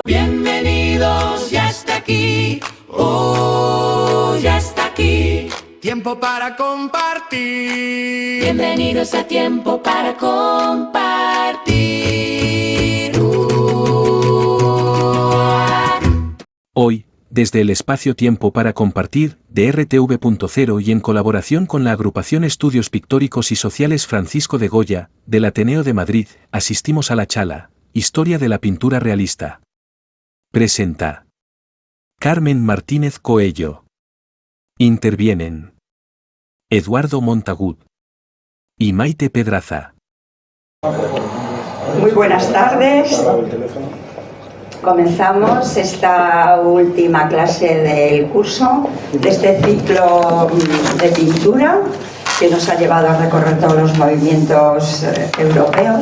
Bienvenidos, ya está aquí, oh, ya está aquí. Tiempo para compartir. Bienvenidos a Tiempo para compartir. Hoy, desde el espacio Tiempo para Compartir, de RTV.0 y en colaboración con la agrupación Estudios Pictóricos y Sociales Francisco de Goya, del Ateneo de Madrid, asistimos a la Chala, Historia de la Pintura Realista. Presenta Carmen Martínez Coello. Intervienen Eduardo Montagut y Maite Pedraza. Muy buenas tardes. Comenzamos esta última clase del curso, de este ciclo de pintura que nos ha llevado a recorrer todos los movimientos europeos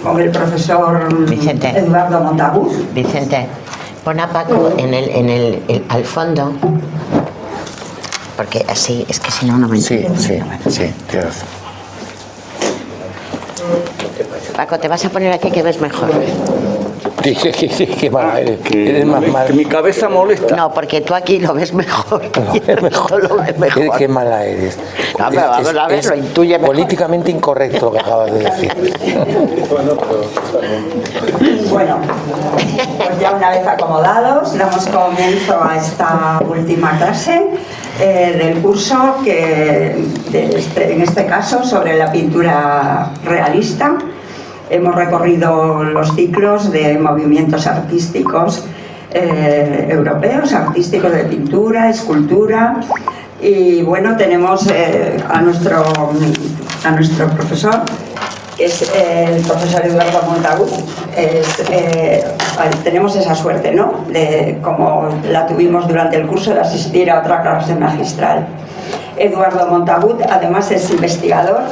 con el profesor Vicente. Eduardo Montagut. Vicente, pon a Paco al fondo, porque así, es que si no, no me entiendo. Sí, tienes razón. Paco, te vas a poner aquí que ves mejor. Qué mala eres. Eres más mal. Que mi cabeza molesta. No, porque tú aquí lo ves mejor. Mejor lo ves mejor. Qué mala eres. A ver, lo intuye mejor. Políticamente incorrecto lo que acabas de decir. Bueno, pues ya una vez acomodados, damos comienzo a esta última clase del curso en este caso sobre la pintura realista. Hemos recorrido los ciclos de movimientos artísticos europeos, artísticos de pintura, escultura, y bueno, tenemos a nuestro profesor, que es el profesor Eduardo Montagut. Tenemos esa suerte, ¿no?, de, como la tuvimos durante el curso, de asistir a otra clase magistral. Eduardo Montagut además es investigador,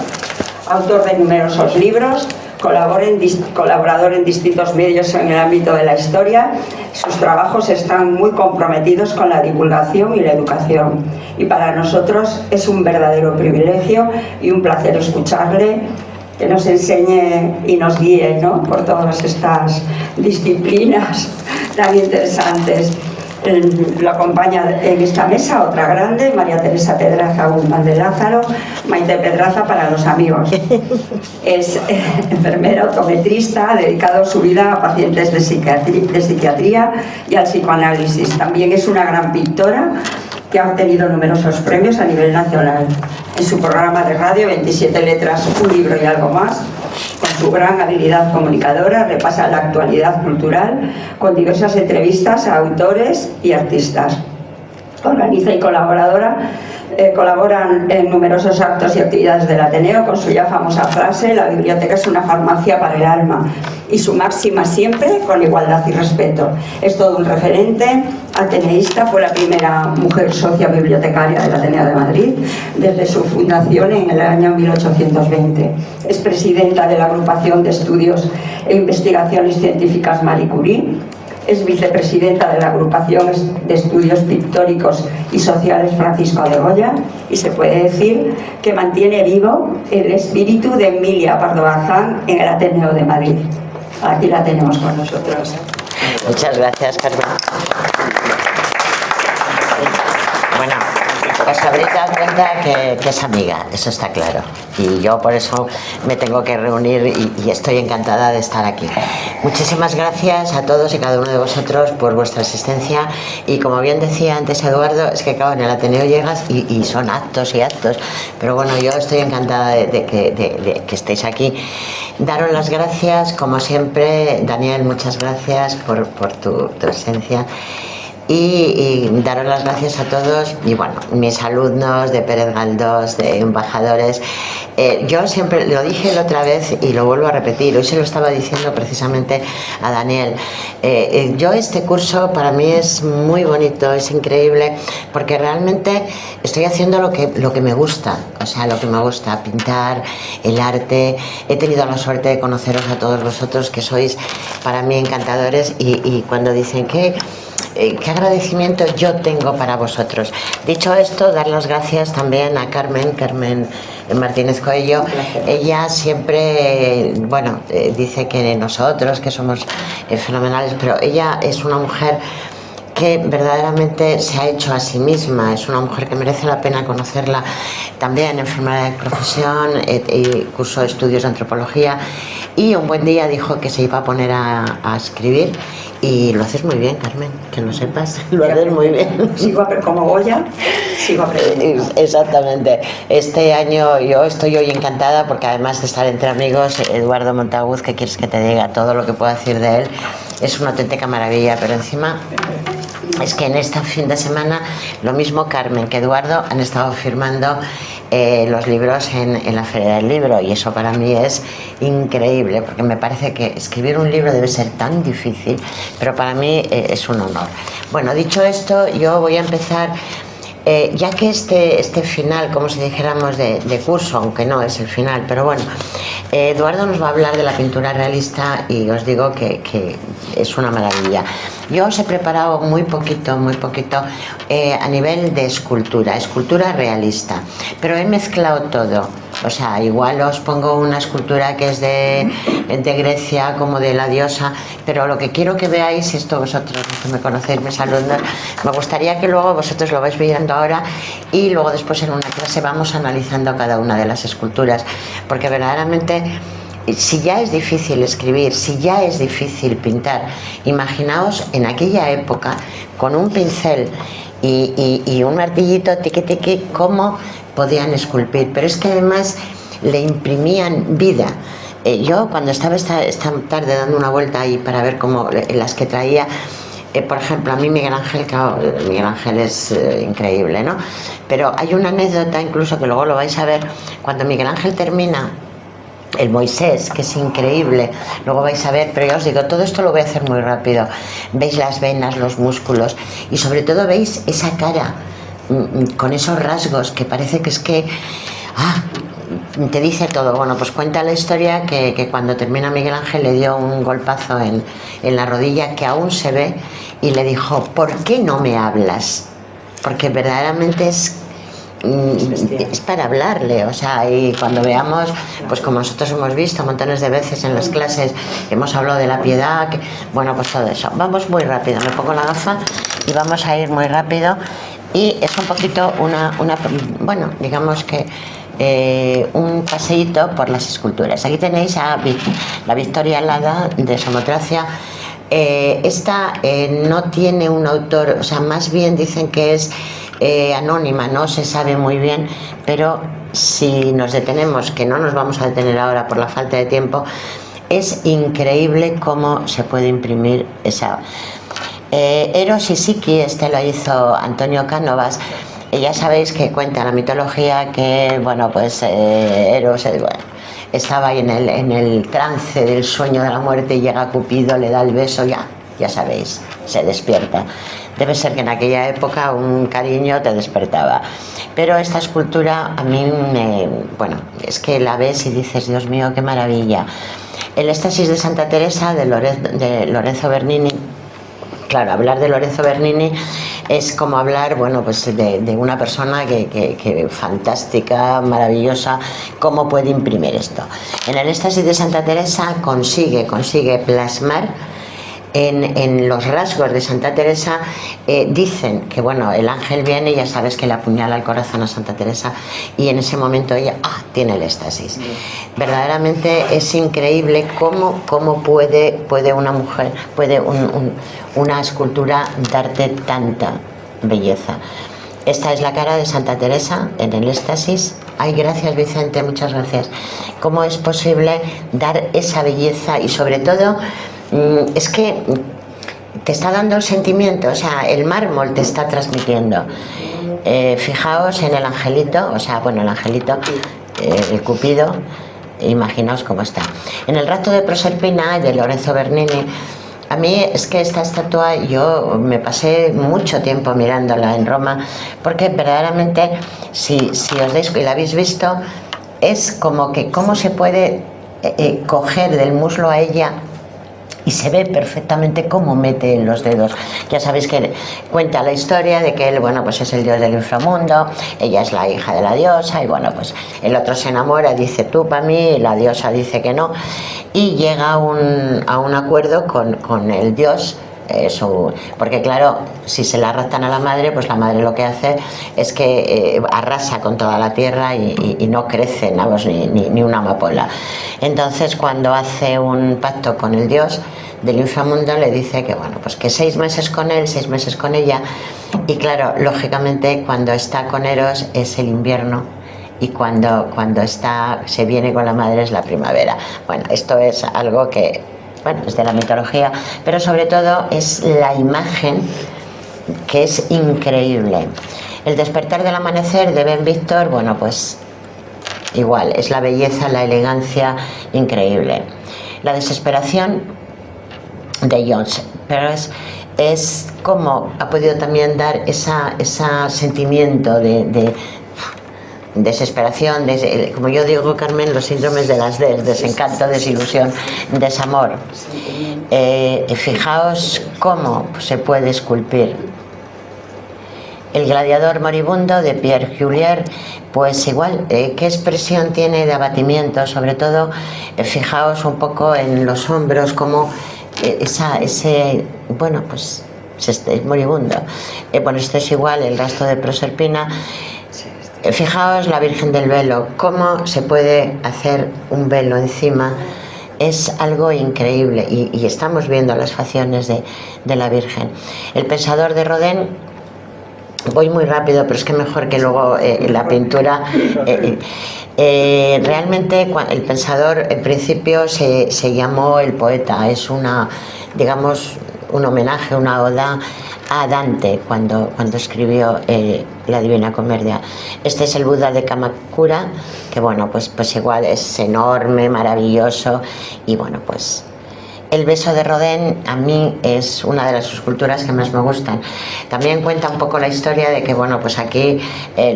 autor de numerosos libros, colaborador en distintos medios en el ámbito de la historia. Sus trabajos están muy comprometidos con la divulgación y la educación, y para nosotros es un verdadero privilegio y un placer escucharle, que nos enseñe y nos guíe, ¿no?, por todas estas disciplinas tan interesantes. Lo acompaña en esta mesa otra grande, María Teresa Pedraza Guzmán de Lázaro, Maite Pedraza para los amigos. Es enfermera, optometrista, ha dedicado su vida a pacientes de psiquiatría y al psicoanálisis. También es una gran pintora que ha obtenido numerosos premios a nivel nacional. En su programa de radio 27 letras, un libro y algo más, con su gran habilidad comunicadora, repasa la actualidad cultural con diversas entrevistas a autores y artistas. Organiza y colaboran en numerosos actos y actividades del Ateneo con su ya famosa frase: la biblioteca es una farmacia para el alma, y su máxima siempre con igualdad y respeto. Es todo un referente ateneísta, fue la primera mujer socia bibliotecaria del Ateneo de Madrid desde su fundación en el año 1820. Es presidenta de la agrupación de estudios e investigaciones científicas Marie Curie. Es vicepresidenta de la agrupación de estudios pictóricos y sociales Francisco de Goya, y se puede decir que mantiene vivo el espíritu de Emilia Pardo Bazán en el Ateneo de Madrid. Aquí la tenemos con nosotros. Muchas gracias, Carmen. Bueno, os habréis dado cuenta que es amiga, eso está claro. Y yo por eso me tengo que reunir y estoy encantada de estar aquí. Muchísimas gracias a todos y cada uno de vosotros por vuestra asistencia. Y como bien decía antes Eduardo, es que claro, en el Ateneo llegas y son actos y actos. Pero bueno, yo estoy encantada de que estéis aquí. Daros las gracias, como siempre. Daniel, muchas gracias por tu presencia. Y daros las gracias a todos, y bueno, mis alumnos de Pérez Galdós, de embajadores. Yo siempre lo dije la otra vez y lo vuelvo a repetir, hoy se lo estaba diciendo precisamente a Daniel. Yo este curso para mí es muy bonito, es increíble, porque realmente estoy haciendo lo que me gusta, o sea, lo que me gusta, pintar, el arte. He tenido la suerte de conoceros a todos vosotros, que sois para mí encantadores, y cuando dicen que qué agradecimiento yo tengo para vosotros. Dicho esto, dar las gracias también a Carmen Martínez Coello. Ella siempre, bueno, dice que nosotros, que somos fenomenales, pero ella es una mujer que verdaderamente se ha hecho a sí misma, es una mujer que merece la pena conocerla. También enfermera de profesión, cursó estudios de antropología y un buen día dijo que se iba a poner a escribir, y lo haces muy bien, Carmen, que lo sepas, lo haces muy bien. Como Goya, sigo aprendiendo. Exactamente. Este año yo estoy hoy encantada porque, además de estar entre amigos, Eduardo Montagut, ¿qué quieres que te diga? Todo lo que puedo decir de él es una auténtica maravilla, pero encima es que en este fin de semana lo mismo Carmen que Eduardo han estado firmando los libros en la Feria del Libro, y eso para mí es increíble, porque me parece que escribir un libro debe ser tan difícil, pero para mí es un honor. Bueno, dicho esto, yo voy a empezar, ya que este final, como si dijéramos, de curso, aunque no es el final, pero bueno, Eduardo nos va a hablar de la pintura realista y os digo que es una maravilla. Yo os he preparado muy poquito a nivel de escultura realista, pero he mezclado todo. O sea, igual os pongo una escultura que es de Grecia, como de la diosa, pero lo que quiero que veáis, esto vosotros que me conocéis, mis alumnos, me gustaría que luego vosotros lo vais viendo ahora y luego después en una clase vamos analizando cada una de las esculturas, porque verdaderamente, si ya es difícil escribir, si ya es difícil pintar, imaginaos en aquella época con un pincel y un martillito, tiqui tiqui, cómo podían esculpir. Pero es que además le imprimían vida. Yo cuando estaba esta tarde dando una vuelta ahí para ver cómo las que traía, por ejemplo, a mí Miguel Ángel, claro, Miguel Ángel es increíble, ¿no? Pero hay una anécdota incluso que luego lo vais a ver, cuando Miguel Ángel termina el Moisés, que es increíble, luego vais a ver, pero ya os digo, todo esto lo voy a hacer muy rápido. Veis las venas, los músculos y sobre todo veis esa cara con esos rasgos que parece que es que te dice todo. Bueno, pues cuenta la historia que cuando termina Miguel Ángel le dio un golpazo en la rodilla que aún se ve y le dijo: ¿por qué no me hablas? Porque verdaderamente es para hablarle, o sea, y cuando veamos, pues como nosotros hemos visto montones de veces en las clases, hemos hablado de la piedad, bueno, pues todo eso. Vamos muy rápido, me pongo la gafa y vamos a ir muy rápido, y es un poquito bueno, digamos que un paseíto por las esculturas. Aquí tenéis a la Victoria Alada de Samotracia. Esta no tiene un autor, o sea, más bien dicen que es anónima, no se sabe muy bien, pero si nos detenemos, que no nos vamos a detener ahora por la falta de tiempo, es increíble cómo se puede imprimir esa. Eros y Psique, este lo hizo Antonio Cánovas. Ya sabéis que cuenta la mitología que, bueno, pues Eros, estaba ahí en el trance del sueño de la muerte y llega Cupido, le da el beso, ya sabéis, se despierta. Debe ser que en aquella época un cariño te despertaba. Pero esta escultura a mí bueno, es que la ves y dices: Dios mío, qué maravilla. El éxtasis de Santa Teresa de Lorenzo Bernini. Claro, hablar de Lorenzo Bernini es como hablar, bueno, pues de una persona que fantástica, maravillosa, cómo puede imprimir esto. En el éxtasis de Santa Teresa consigue plasmar en los rasgos de Santa Teresa. Dicen que, bueno, el ángel viene y ya sabes que le apuñala el corazón a Santa Teresa, y en ese momento ella tiene el éxtasis. Verdaderamente es increíble cómo puede una mujer, puede una escultura darte tanta belleza. Esta es la cara de Santa Teresa en el éxtasis. Ay, gracias, Vicente, muchas gracias. ¿Cómo es posible dar esa belleza? Y sobre todo, es que te está dando el sentimiento, o sea, el mármol te está transmitiendo. Fijaos en el angelito, o sea, bueno, el angelito, el Cupido, imaginaos cómo está. En el Rapto de Proserpina de Lorenzo Bernini, a mí es que esta estatua yo me pasé mucho tiempo mirándola en Roma, porque verdaderamente, si os dais y la habéis visto, es como que cómo se puede coger del muslo a ella y se ve perfectamente cómo mete los dedos. Ya sabéis que cuenta la historia de que él, bueno, pues es el dios del inframundo, ella es la hija de la diosa, y bueno, pues el otro se enamora, dice tú para mí, y la diosa dice que no, y llega a un acuerdo con el dios. Porque claro, si se la raptan a la madre, pues la madre lo que hace es que arrasa con toda la tierra y no crece, vamos, ni una amapola. Entonces, cuando hace un pacto con el dios del inframundo, le dice que bueno, pues que 6 meses con él, 6 meses con ella, y claro, lógicamente cuando está con Eros es el invierno, y cuando se viene con la madre es la primavera. Bueno, esto es algo que, bueno, es de la mitología, pero sobre todo es la imagen, que es increíble. El despertar del amanecer de Ben Víctor, bueno, pues igual, es la belleza, la elegancia increíble. La desesperación de Jones, pero es como ha podido también dar ese sentimiento de desesperación, como yo digo, Carmen, los síndromes de las desencanto, desilusión, desamor. Fijaos cómo se puede esculpir el gladiador moribundo de Pierre Cuvier, pues igual, qué expresión tiene de abatimiento, sobre todo, fijaos un poco en los hombros, como bueno, pues es moribundo. Bueno, esto es igual, el rastro de Proserpina. Fijaos la Virgen del Velo, cómo se puede hacer un velo encima, es algo increíble, y estamos viendo las facciones de la Virgen. El pensador de Rodin, voy muy rápido, pero es que mejor que luego la pintura. Realmente el pensador en principio se llamó el poeta, es digamos, un homenaje, una oda a Dante cuando escribió la Divina Comedia. Este es el Buda de Kamakura, que bueno, pues igual es enorme, maravilloso, y bueno, pues el beso de Rodin a mí es una de las esculturas que más me gustan. También cuenta un poco la historia de que bueno, pues aquí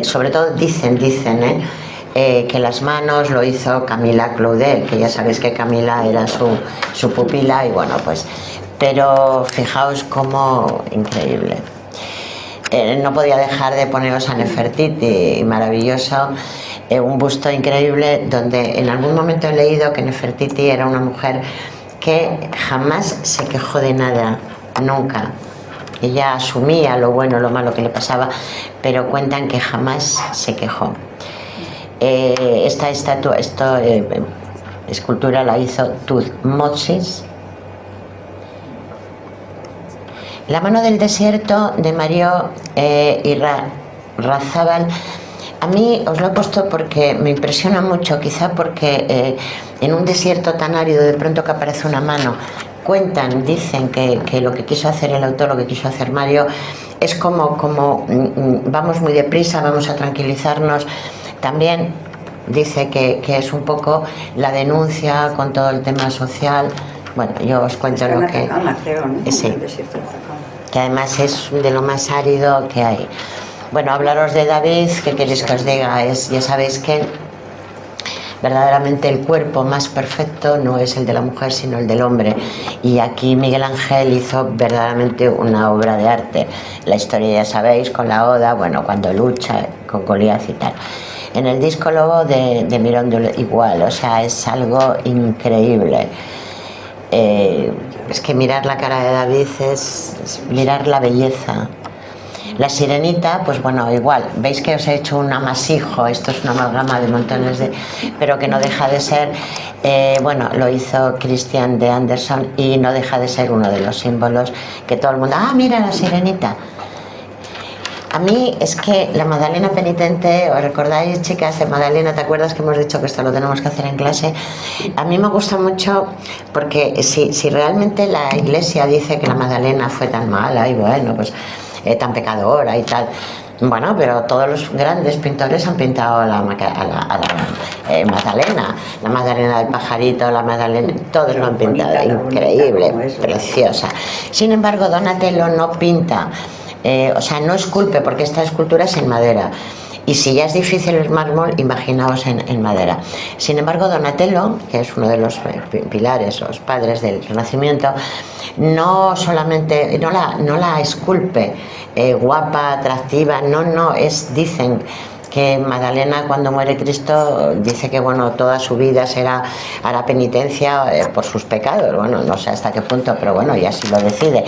sobre todo dicen que las manos lo hizo Camila Claudel, que ya sabéis que Camila era su pupila, y bueno, pues pero fijaos cómo increíble. No podía dejar de poneros a Nefertiti, maravilloso, un busto increíble, donde en algún momento he leído que Nefertiti era una mujer que jamás se quejó de nada, nunca. Ella asumía lo bueno, lo malo que le pasaba, pero cuentan que jamás se quejó. Esta escultura la hizo Tutmosis. La mano del desierto de Mario Irarrázaval, a mí os lo he puesto porque me impresiona mucho, quizá porque en un desierto tan árido de pronto que aparece una mano. Dicen que lo que quiso hacer el autor, lo que quiso hacer Mario, es como vamos muy deprisa, vamos a tranquilizarnos. También dice que es un poco la denuncia con todo el tema social. Bueno, yo os cuento lo que... Sí, que además es de lo más árido que hay. Bueno, hablaros de David, ¿qué queréis que os diga? Ya sabéis que verdaderamente el cuerpo más perfecto no es el de la mujer, sino el del hombre. Y aquí Miguel Ángel hizo verdaderamente una obra de arte. La historia ya sabéis, con la Oda, bueno, cuando lucha con Goliat y tal. En el disco Lobo de Mirondoul igual, o sea, es algo increíble. Es que mirar la cara de David es mirar la belleza. La Sirenita, pues bueno, igual, veis que os he hecho un amasijo, esto es una amalgama de montones pero que no deja de ser, bueno, lo hizo Christian de Anderson, y no deja de ser uno de los símbolos que todo el mundo, mira la Sirenita. A mí es que la Magdalena penitente, ¿os recordáis, chicas, de Magdalena? ¿Te acuerdas que hemos dicho que esto lo tenemos que hacer en clase? A mí me gusta mucho porque si realmente la Iglesia dice que la Magdalena fue tan mala y bueno, pues tan pecadora y tal, bueno, pero todos los grandes pintores han pintado a la Magdalena, la Magdalena del pajarito, la Magdalena, todos lo han pintado, increíble, preciosa. Sin embargo, Donatello no pinta. O sea, no esculpe, porque esta escultura es en madera, Y si ya es difícil el mármol, imaginaos en madera. Sin embargo, Donatello, que es uno de los pilares, los padres del Renacimiento, no solamente, no la esculpe guapa, atractiva, no, dicen que Magdalena, cuando muere Cristo, dice que bueno, toda su vida hará penitencia por sus pecados. Bueno, no sé hasta qué punto, pero bueno, ya sí lo decide.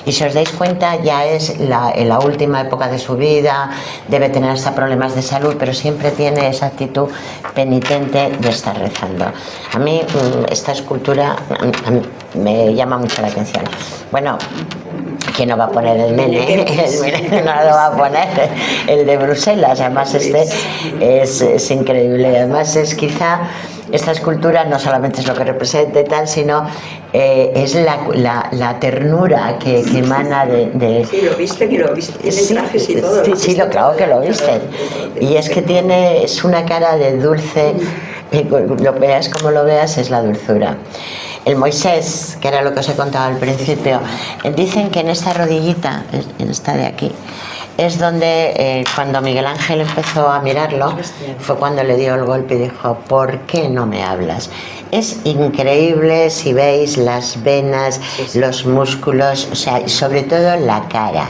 Y si os dais cuenta, ya es en la última época de su vida, debe tener hasta problemas de salud, pero siempre tiene esa actitud penitente de estar rezando. A mí esta escultura me llama mucho la atención. Bueno, ¿quién no va a poner el Mene? El Mene no lo va a poner, el de Bruselas. Además es increíble. Además es quizá esta escultura no solamente es lo que representa y tal, sino es la ternura que emana de... Sí, lo viste, que lo viste, tiene trajes y todo. Sí, claro que lo viste. Y es que es una cara de dulce, lo veas como lo veas, es la dulzura. El Moisés, que era lo que os he contado al principio, dicen que en esta rodillita, en esta de aquí, es donde cuando Miguel Ángel empezó a mirarlo, fue cuando le dio el golpe y dijo: ¿por qué no me hablas? Es increíble si veis las venas, los músculos, o sea, sobre todo la cara.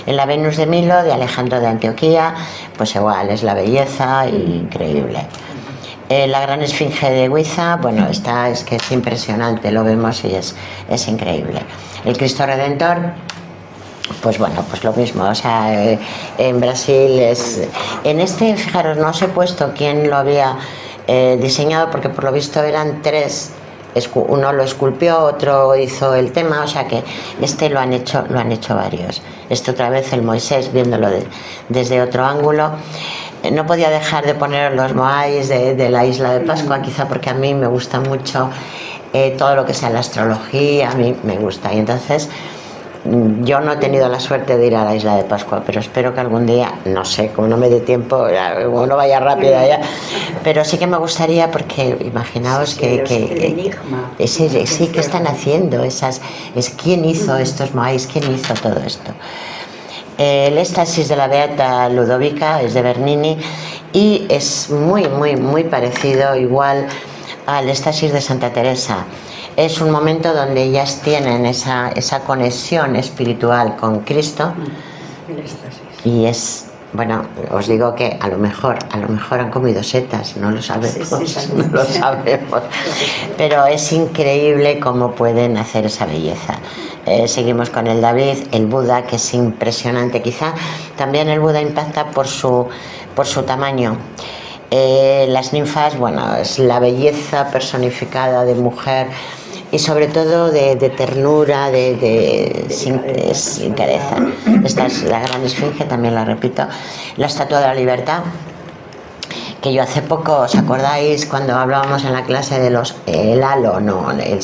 En la Venus de Milo, de Alejandro de Antioquía, pues igual, es la belleza increíble. La gran esfinge de Guiza, bueno, es que es impresionante, lo vemos y es increíble. El Cristo Redentor, pues bueno, pues lo mismo, o sea, en Brasil fijaros, no os he puesto quién lo había diseñado, porque por lo visto eran tres, uno lo esculpió, otro hizo el tema, o sea que lo han hecho varios. Otra vez el Moisés, viéndolo desde otro ángulo. No podía dejar de poner los moais de la isla de Pascua, quizá porque a mí me gusta mucho todo lo que sea la astrología, a mí me gusta. Y entonces yo no he tenido la suerte de ir a la isla de Pascua, pero espero que algún día, no sé, como no me dé tiempo, como no vaya rápido allá, pero sí que me gustaría, porque imaginaos que sí, ¿qué están haciendo? ¿Quién hizo estos moais? ¿Quién hizo todo esto? El éxtasis de la Beata Ludovica es de Bernini y es muy parecido igual al éxtasis de Santa Teresa. Es un momento donde ellas tienen esa conexión espiritual con Cristo y bueno, os digo que a lo mejor han comido setas, no lo sabemos, no lo sabemos, pero es increíble cómo pueden hacer esa belleza. Seguimos con el David, el Buda, que es impresionante. Quizá también el Buda impacta por su tamaño. Las ninfas, bueno, es la belleza personificada de mujer y sobre todo de ternura, sin careza. Esta es la gran esfinge, también la repito. La estatua de la libertad, que yo hace poco, ¿os acordáis cuando hablábamos en la clase de el halo, no, el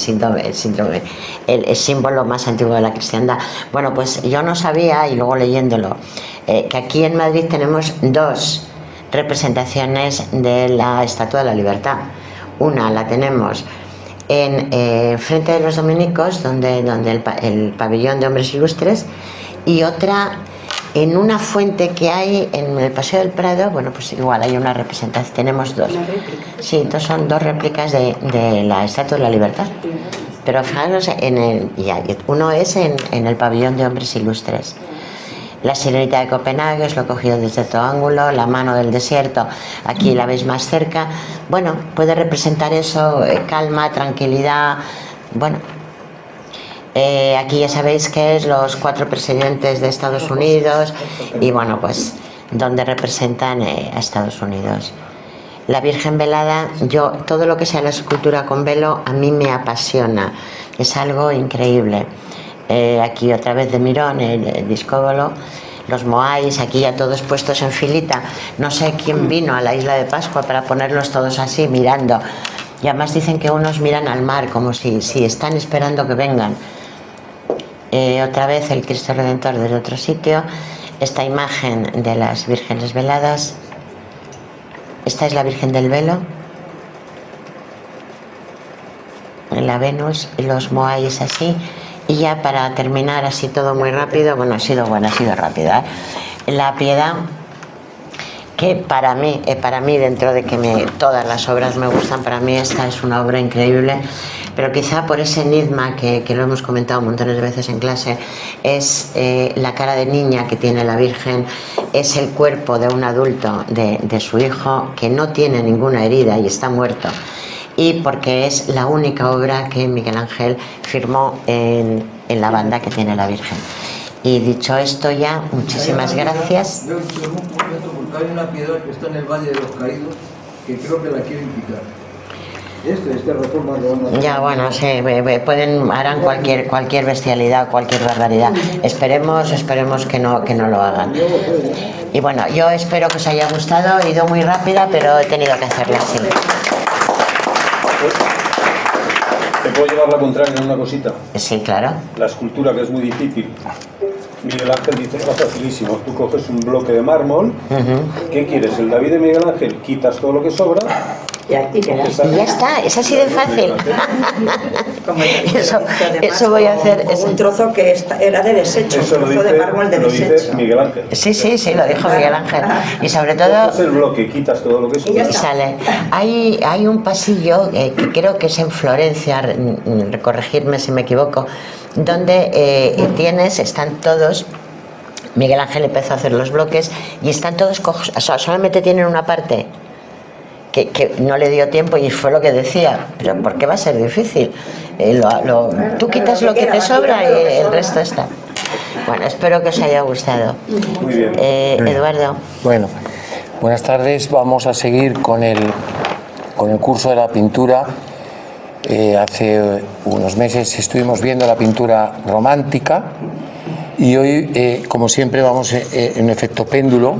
símbolo más antiguo de la cristiandad? Bueno, pues yo no sabía, y luego leyéndolo, que aquí en Madrid tenemos dos representaciones de la Estatua de la Libertad. Una la tenemos en frente de los dominicos, donde el pabellón de hombres ilustres, y otra en una fuente que hay en el Paseo del Prado. Bueno, pues igual hay una representación, tenemos dos. Sí, son dos réplicas de la Estatua de la Libertad. Pero fijaros, uno es en el pabellón de hombres ilustres. La Sirenita de Copenhague, os lo he cogido desde otro ángulo. La mano del desierto, aquí la veis más cerca. Bueno, puede representar eso, calma, tranquilidad. Bueno, aquí ya sabéis que es los 4 presidentes de Estados Unidos y bueno, pues donde representan a Estados Unidos. La Virgen velada, todo lo que sea la escultura con velo a mí me apasiona, es algo increíble. Aquí otra vez de Mirón, el discóbolo, los moais, aquí ya todos puestos en filita. No sé quién vino a la isla de Pascua para ponerlos todos así mirando, y además dicen que unos miran al mar como si están esperando que vengan. Otra vez el Cristo Redentor desde otro sitio. Esta imagen de las vírgenes veladas, esta es la Virgen del Velo, la Venus y los moais así. Y ya para terminar así todo muy rápido, bueno, ha sido rápida, la Piedad, que para mí, dentro de que todas las obras me gustan, para mí esta es una obra increíble, pero quizá por ese enigma que lo hemos comentado montones de veces en clase, es la cara de niña que tiene la Virgen, es el cuerpo de un adulto, de su hijo, que no tiene ninguna herida y está muerto, y porque es la única obra que Miguel Ángel firmó en la banda que tiene la Virgen. Y dicho esto ya, muchísimas gracias. Un momento, porque hay una piedra que está en el Valle de los Caídos que creo que la quieren quitar. Esta reforma lo van a hacer. Ya, bueno, sí, harán cualquier bestialidad, cualquier barbaridad. Esperemos que no lo hagan. Y bueno, yo espero que os haya gustado. He ido muy rápida, pero he tenido que hacerlo así. ¿Te puedo llevar la contraria en una cosita? Sí, claro. La escultura, que es muy difícil. Miguel Ángel dice, es facilísimo. Tú coges un bloque de mármol. ¿Qué quieres? El David de Miguel Ángel, quitas todo lo que sobra. Y aquí queda. Y ya está, es así de fácil. Eso voy a hacer. Un trozo que era de desecho, un trozo de mármol de desecho. Lo dice Miguel Ángel. Sí, lo dijo Miguel Ángel. Y sobre todo... Coges el bloque, quitas todo lo que sobra. Y sale. Hay un pasillo que creo que es en Florencia, corregirme si me equivoco, donde están todos. Miguel Ángel empezó a hacer los bloques y están todos cojos, o sea, solamente tienen una parte que no le dio tiempo, y fue lo que decía, pero ¿por qué va a ser difícil? Tú quitas lo que te sobra y el resto está. Bueno, espero que os haya gustado. Muy bien. Eduardo. Bueno, buenas tardes. Vamos a seguir con el curso de la pintura. Hace unos meses estuvimos viendo la pintura romántica y hoy, como siempre, vamos en efecto péndulo.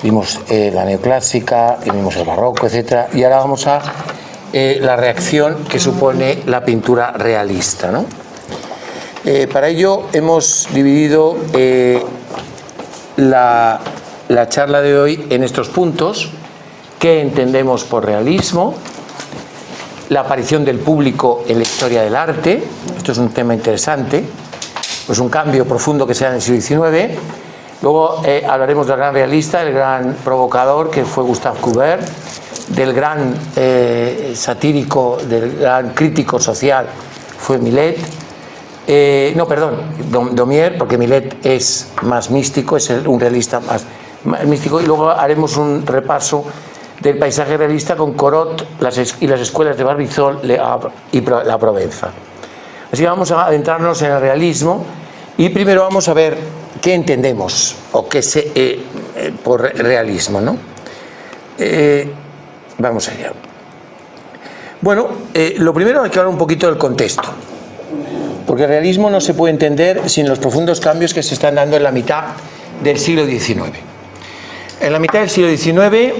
Vimos la neoclásica, vimos el barroco, etcétera, y ahora vamos a la reacción que supone la pintura realista, ¿no? Para ello hemos dividido la charla de hoy en estos puntos: qué entendemos por realismo, la aparición del público en la historia del arte, esto es un tema interesante, pues un cambio profundo que se da en el siglo XIX. Luego hablaremos del gran realista, el gran provocador, que fue Gustave Courbet, del gran satírico, del gran crítico social, fue Millet. Daumier, porque Millet es más místico, es un realista más místico. Y luego haremos un repaso del paisaje realista con Corot y las escuelas de Barbizon y la Provenza. Así que vamos a adentrarnos en el realismo y primero vamos a ver qué entendemos o qué por realismo, ¿no? Vamos allá. Bueno, lo primero hay que hablar un poquito del contexto, porque el realismo no se puede entender sin los profundos cambios que se están dando en la mitad del siglo XIX. En la mitad del siglo XIX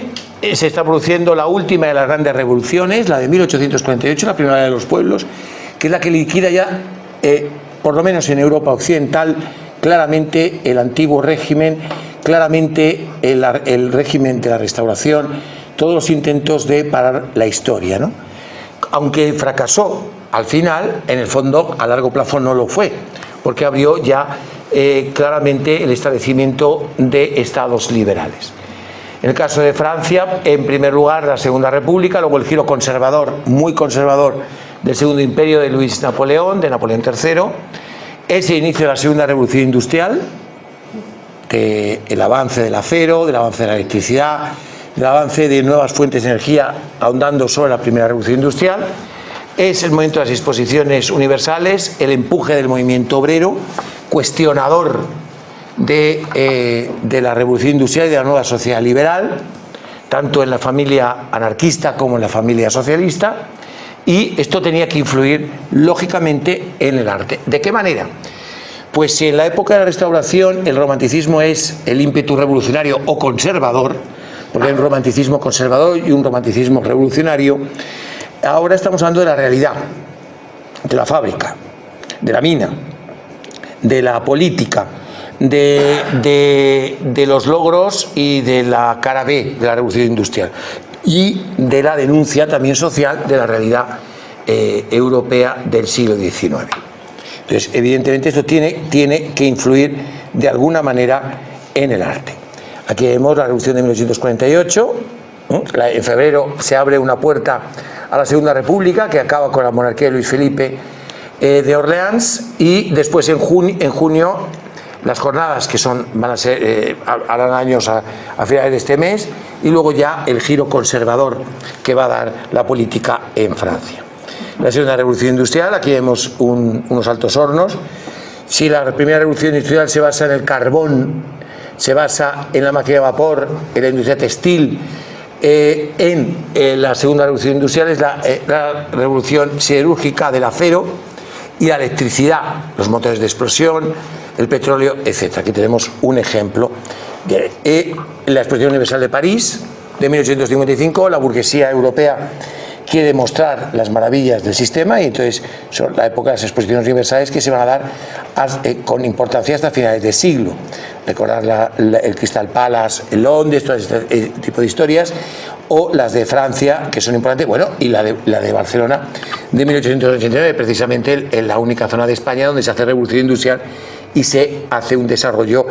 se está produciendo la última de las grandes revoluciones, la de 1848, la primera de los pueblos, que es la que liquida ya, por lo menos en Europa occidental, claramente el antiguo régimen, claramente el régimen de la Restauración, todos los intentos de parar la historia, ¿no? Aunque fracasó al final, en el fondo a largo plazo no lo fue, porque abrió ya claramente el establecimiento de estados liberales. En el caso de Francia, en primer lugar la Segunda República, luego el giro conservador, muy conservador, del Segundo Imperio de Luis Napoleón, de Napoleón III, ese inicio de la Segunda Revolución Industrial, el avance del acero, del avance de la electricidad, del avance de nuevas fuentes de energía, ahondando sobre la Primera Revolución Industrial, es el momento de las exposiciones universales, el empuje del movimiento obrero, cuestionador de la Revolución Industrial y de la nueva sociedad liberal, tanto en la familia anarquista como en la familia socialista, y esto tenía que influir lógicamente en el arte. ¿De qué manera? Pues si en la época de la Restauración el romanticismo es el ímpetu revolucionario o conservador, porque hay un romanticismo conservador y un romanticismo revolucionario, ahora estamos hablando de la realidad, de la fábrica, de la mina, de la política, de los logros y de la cara B de la Revolución Industrial, y de la denuncia también social de la realidad europea del siglo XIX. Entonces, evidentemente esto tiene que influir de alguna manera en el arte. Aquí vemos la Revolución de 1848. En febrero se abre una puerta a la Segunda República que acaba con la monarquía de Luis Felipe de Orleans, y después en junio las jornadas que van a ser, harán años a finales de este mes, y luego ya el giro conservador que va a dar la política en Francia. La Segunda Revolución Industrial, aquí vemos unos altos hornos. Si la primera revolución industrial se basa en el carbón, se basa en la máquina de vapor, en la industria textil, la segunda revolución industrial es la revolución siderúrgica del acero y la electricidad, los motores de explosión, el petróleo, etc. Aquí tenemos un ejemplo de la Exposición Universal de París de 1855. La burguesía europea quiere demostrar las maravillas del sistema, y entonces son la época de las exposiciones universales que se van a dar con importancia hasta finales de siglo. Recordar el Crystal Palace en Londres, todo este tipo de historias, o las de Francia, que son importantes, bueno, y la de Barcelona de 1889, precisamente en la única zona de España donde se hace revolución industrial y se hace un desarrollo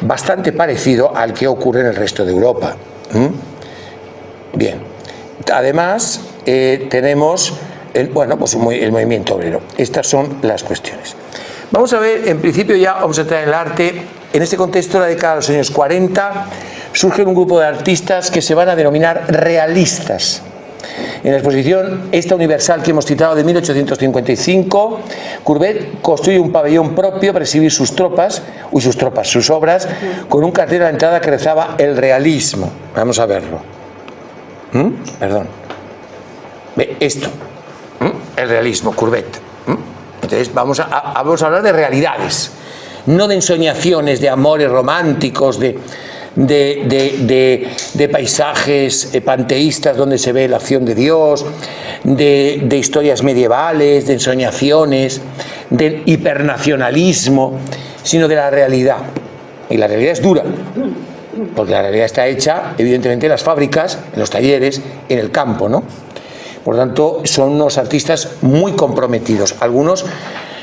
bastante parecido al que ocurre en el resto de Europa. Bien, además tenemos el movimiento obrero. Estas son las cuestiones. Vamos a ver, en principio ya vamos a entrar en el arte. En este contexto, la década de los años 40, surge un grupo de artistas que se van a denominar realistas. En la exposición esta universal que hemos citado de 1855, Courbet construye un pabellón propio para exhibir sus obras, con un cartel a la entrada que rezaba el realismo. Vamos a verlo. Perdón. Esto, el realismo, Courbet. Entonces vamos a hablar de realidades, no de ensoñaciones, de amores románticos, de paisajes panteístas donde se ve la acción de Dios, de historias medievales, de ensoñaciones, del hipernacionalismo, sino de la realidad. Y la realidad es dura, porque la realidad está hecha evidentemente en las fábricas, en los talleres, en el campo, ¿no? Por lo tanto, son unos artistas muy comprometidos. Algunos,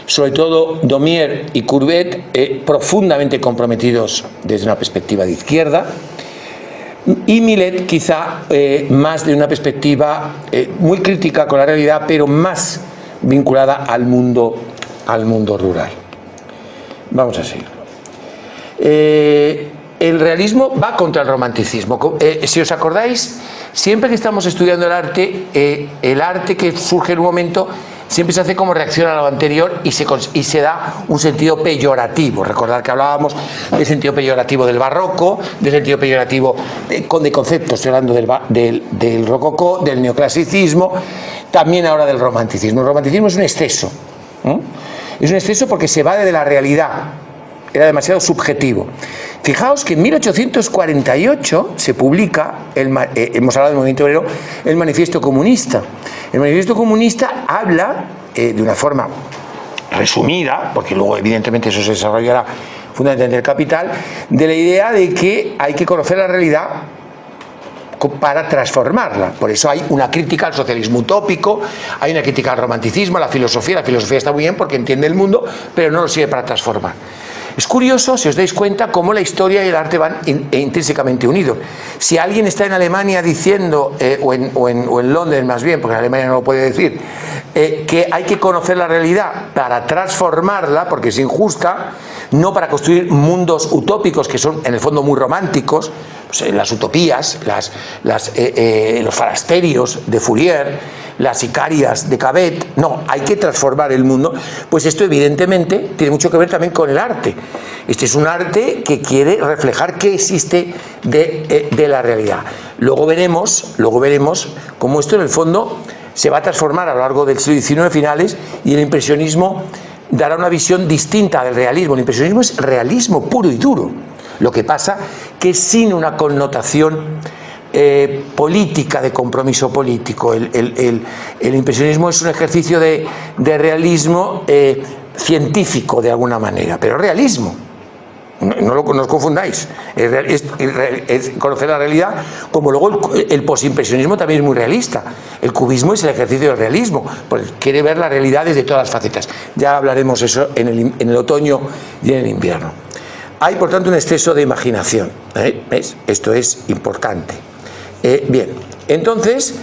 sobre todo Daumier y Courbet, profundamente comprometidos desde una perspectiva de izquierda, y Millet quizá más de una perspectiva muy crítica con la realidad, pero más vinculada al mundo rural. Vamos a seguir. El realismo va contra el romanticismo. Si os acordáis, siempre que estamos estudiando el arte que surge en un momento siempre se hace como reacción a lo anterior y se da un sentido peyorativo. Recordad que hablábamos del sentido peyorativo del barroco, del sentido peyorativo de conceptos, estoy hablando del rococó, del neoclasicismo, también ahora del romanticismo. El romanticismo es un exceso. Es un exceso porque se va de la realidad. Era demasiado subjetivo. Fijaos que en 1848 se publica, hemos hablado del movimiento obrero, el Manifiesto Comunista. El Manifiesto Comunista habla, de una forma resumida, porque luego evidentemente eso se desarrollará fundamentalmente en el Capital, de la idea de que hay que conocer la realidad para transformarla. Por eso hay una crítica al socialismo utópico, hay una crítica al romanticismo, a la filosofía. La filosofía está muy bien porque entiende el mundo, pero no lo sirve para transformar. Es curioso, si os dais cuenta, cómo la historia y el arte van intrínsecamente unidos. Si alguien está en Alemania diciendo, o en Londres más bien, porque en Alemania no lo puede decir, que hay que conocer la realidad para transformarla, porque es injusta, no para construir mundos utópicos que son en el fondo muy románticos, pues, las utopías, los farasterios de Fourier, las Icarias de Cabet, no, hay que transformar el mundo. Pues esto evidentemente tiene mucho que ver también con el arte. Este es un arte que quiere reflejar qué existe de la realidad. Luego veremos cómo esto en el fondo se va a transformar a lo largo del siglo XIX finales, y el impresionismo dará una visión distinta del realismo. El impresionismo es realismo puro y duro. Lo que pasa que sin una connotación política, de compromiso político. El impresionismo es un ejercicio de realismo científico de alguna manera, pero realismo. No os confundáis. Es conocer la realidad, como luego el posimpresionismo también es muy realista. El cubismo es el ejercicio del realismo, porque quiere ver la realidad desde todas las facetas. Ya hablaremos eso en el otoño y en el invierno. Hay, por tanto, un exceso de imaginación. ¿Ves? Esto es importante. Bien, entonces,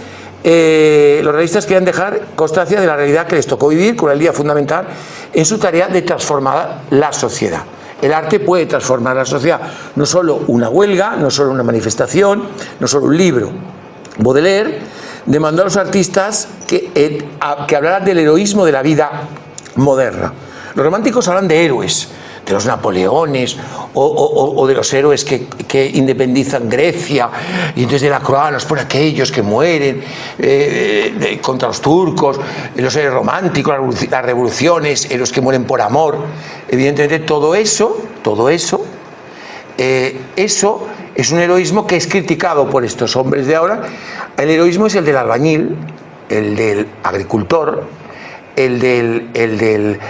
los realistas querían dejar constancia de la realidad que les tocó vivir con el día fundamental en su tarea de transformar la sociedad. El arte puede transformar la sociedad, no solo una huelga, no solo una manifestación, no solo un libro. Baudelaire demandó a los artistas que hablaran del heroísmo de la vida moderna. Los románticos hablan de héroes, de los Napoleones o de los héroes que independizan Grecia, y entonces de la Croix nos pone aquellos que mueren contra los turcos, los héroes románticos, las revoluciones, los que mueren por amor. Evidentemente todo eso es un heroísmo que es criticado por estos hombres de ahora. El heroísmo es el del albañil, el del agricultor, el del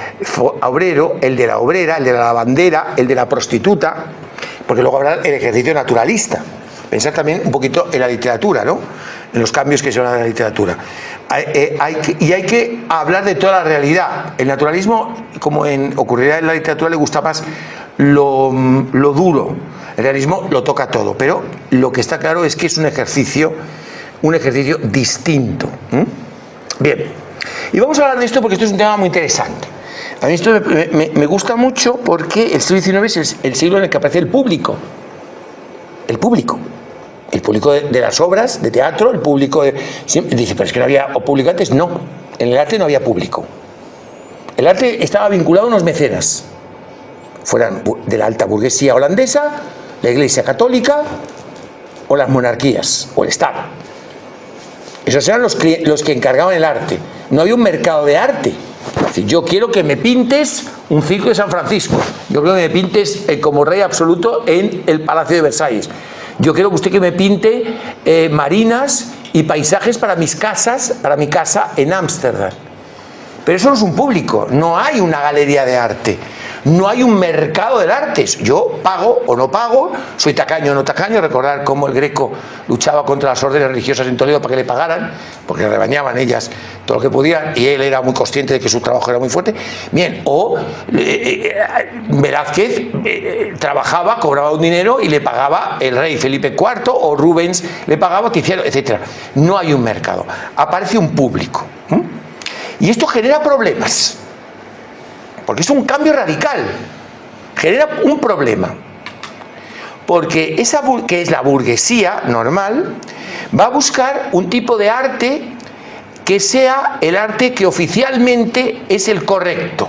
obrero, el de la obrera, el de la lavandera, el de la prostituta, porque luego habrá el ejercicio naturalista. Pensar también un poquito en la literatura, ¿no? En los cambios que se van a la literatura. Hay que hablar de toda la realidad. El naturalismo, como ocurrirá en la literatura, le gusta más lo duro. El realismo lo toca todo, pero lo que está claro es que es un ejercicio distinto. Bien. Y vamos a hablar de esto porque esto es un tema muy interesante. A mí esto me gusta mucho porque el siglo XIX es el siglo en el que aparece el público. El público de las obras de teatro, el público dice, pero es que no había público antes. No, en el arte no había público. El arte estaba vinculado a unos mecenas, fueran de la alta burguesía holandesa, la Iglesia Católica o las monarquías o el Estado. Esos eran los que encargaban el arte. No había un mercado de arte. Es decir, yo quiero que me pintes un circo de San Francisco. Yo quiero que me pintes como rey absoluto en el Palacio de Versalles. Yo quiero que me pinte marinas y paisajes para mi casa en Ámsterdam. Pero eso no es un público. No hay una galería de arte. No hay un mercado del arte. Yo pago o no pago, soy tacaño o no tacaño. Recordar cómo el Greco luchaba contra las órdenes religiosas en Toledo para que le pagaran, porque le rebañaban ellas todo lo que podían, y él era muy consciente de que su trabajo era muy fuerte. Bien, o Velázquez trabajaba, cobraba un dinero y le pagaba el rey Felipe IV, o Rubens le pagaba, Tiziano, etc. No hay un mercado. Aparece un público. Y esto genera problemas. Porque es un cambio radical, genera un problema, porque que es la burguesía normal, va a buscar un tipo de arte que sea el arte que oficialmente es el correcto,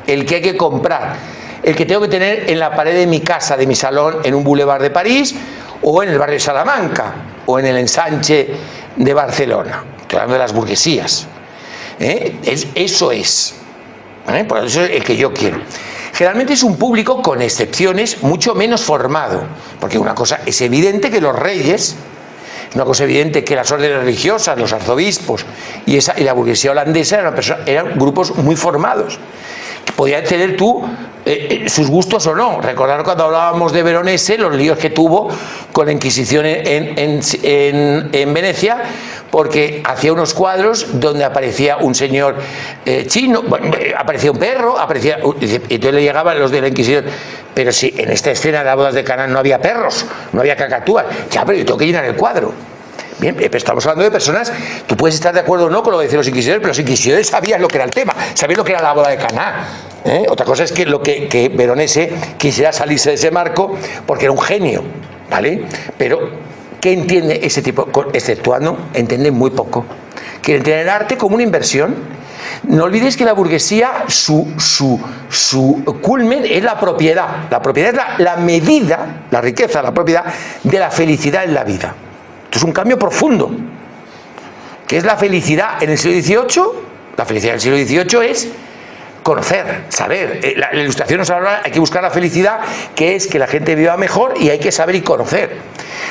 el que hay que comprar, el que tengo que tener en la pared de mi casa, de mi salón, en un boulevard de París, o en el barrio de Salamanca, o en el ensanche de Barcelona. Estoy hablando de las burguesías. Eso es. Por eso es el que yo quiero. Generalmente es un público, con excepciones, mucho menos formado, porque una cosa es evidente que los reyes, es una cosa evidente que las órdenes religiosas, los arzobispos y la burguesía holandesa eran grupos muy formados. Podían tener sus gustos o no. Recordar cuando hablábamos de Veronese, los líos que tuvo con la Inquisición en Venecia, porque hacía unos cuadros donde aparecía un señor chino, aparecía un perro, y entonces le llegaban los de la Inquisición. Pero si en esta escena de las bodas de Caná no había perros, no había cacatúas, ya, pero yo tengo que llenar el cuadro. Bien, pero estamos hablando de personas, tú puedes estar de acuerdo o no con lo que decían los inquisidores, pero los inquisidores sabían lo que era el tema, sabían lo que era la boda de Caná. Otra cosa es que Veronese quisiera salirse de ese marco porque era un genio, ¿vale? Pero, ¿qué entiende ese tipo? Exceptuando, entiende muy poco. Quieren tener el arte como una inversión. No olvidéis que la burguesía, su culmen es la propiedad. La propiedad es la medida, la riqueza, la propiedad de la felicidad en la vida. Esto es un cambio profundo. ¿Qué es la felicidad en el siglo XVIII? La felicidad en el siglo XVIII es conocer, saber. La Ilustración nos habla, hay que buscar la felicidad, que es que la gente viva mejor, y hay que saber y conocer.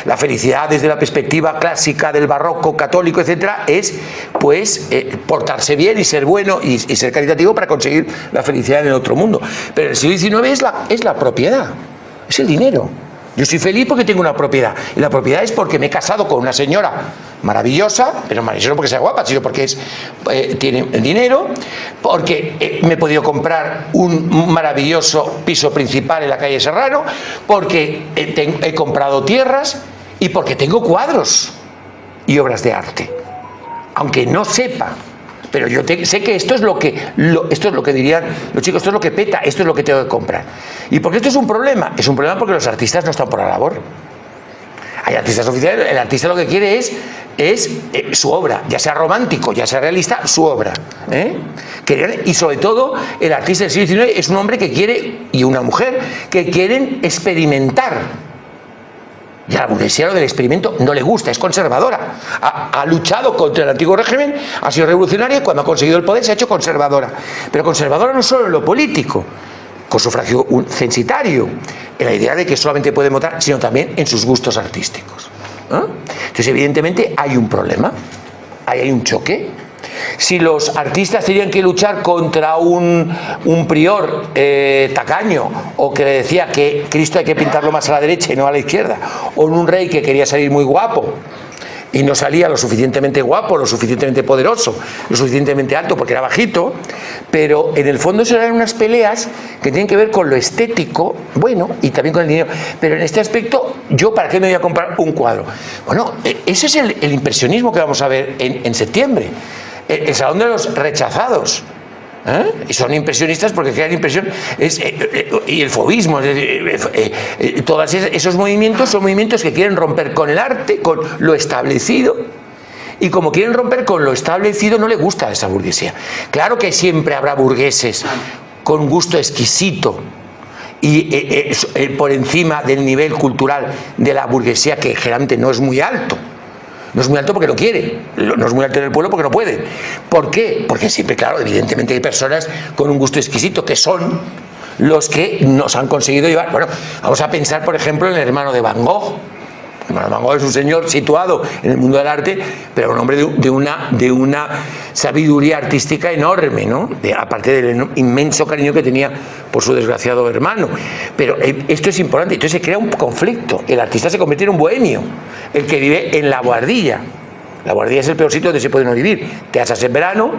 La felicidad desde la perspectiva clásica del barroco, católico, etcétera, es pues portarse bien y ser bueno y ser caritativo para conseguir la felicidad en el otro mundo. Pero en el siglo XIX es la propiedad, es el dinero. Yo soy feliz porque tengo una propiedad. Y la propiedad es porque me he casado con una señora maravillosa, pero maravillosa no porque sea guapa, sino porque tiene dinero, porque me he podido comprar un maravilloso piso principal en la calle Serrano, porque he comprado tierras y porque tengo cuadros y obras de arte. Aunque no sepa. Pero yo sé que esto es lo que dirían los chicos, esto es lo que peta, esto es lo que tengo que comprar. ¿Y por qué esto es un problema? Es un problema porque los artistas no están por la labor. Hay artistas oficiales, el artista lo que quiere es su obra, ya sea romántico, ya sea realista, su obra. Y sobre todo, el artista del siglo XIX es un hombre que quiere, y una mujer, que quieren experimentar. Y a la burguesía lo del experimento no le gusta, es conservadora. Ha luchado contra el antiguo régimen, ha sido revolucionaria y cuando ha conseguido el poder se ha hecho conservadora. Pero conservadora no solo en lo político, con sufragio censitario, en la idea de que solamente puede votar, sino también en sus gustos artísticos. Entonces, evidentemente, hay un problema, hay un choque. Si los artistas tenían que luchar contra un prior tacaño, o que le decía que Cristo hay que pintarlo más a la derecha y no a la izquierda, o en un rey que quería salir muy guapo y no salía lo suficientemente guapo, lo suficientemente poderoso, lo suficientemente alto porque era bajito, pero en el fondo eso eran unas peleas que tienen que ver con lo estético, bueno, y también con el dinero. Pero en este aspecto, ¿yo para qué me voy a comprar un cuadro? Bueno, ese es el impresionismo que vamos a ver en septiembre. El Salón de los Rechazados. Y son impresionistas porque crean impresión. Y el fauvismo. Todos esos movimientos son movimientos que quieren romper con el arte, con lo establecido. Y como quieren romper con lo establecido, no le gusta a esa burguesía. Claro que siempre habrá burgueses con gusto exquisito y por encima del nivel cultural de la burguesía, que generalmente no es muy alto. No es muy alto porque no quiere, no es muy alto en el pueblo porque no puede. ¿Por qué? Porque siempre, claro, evidentemente hay personas con un gusto exquisito que son los que nos han conseguido llevar. Bueno, vamos a pensar, por ejemplo, en el hermano de Van Gogh. El hermano de Van Gogh es un señor situado en el mundo del arte, pero un hombre de una sabiduría artística enorme, ¿no? Aparte del inmenso cariño que tenía por su desgraciado hermano. Pero esto es importante, entonces se crea un conflicto. El artista se convierte en un bohemio, el que vive en la buhardilla. La buhardilla es el peor sitio donde se puede no vivir. Te asas en verano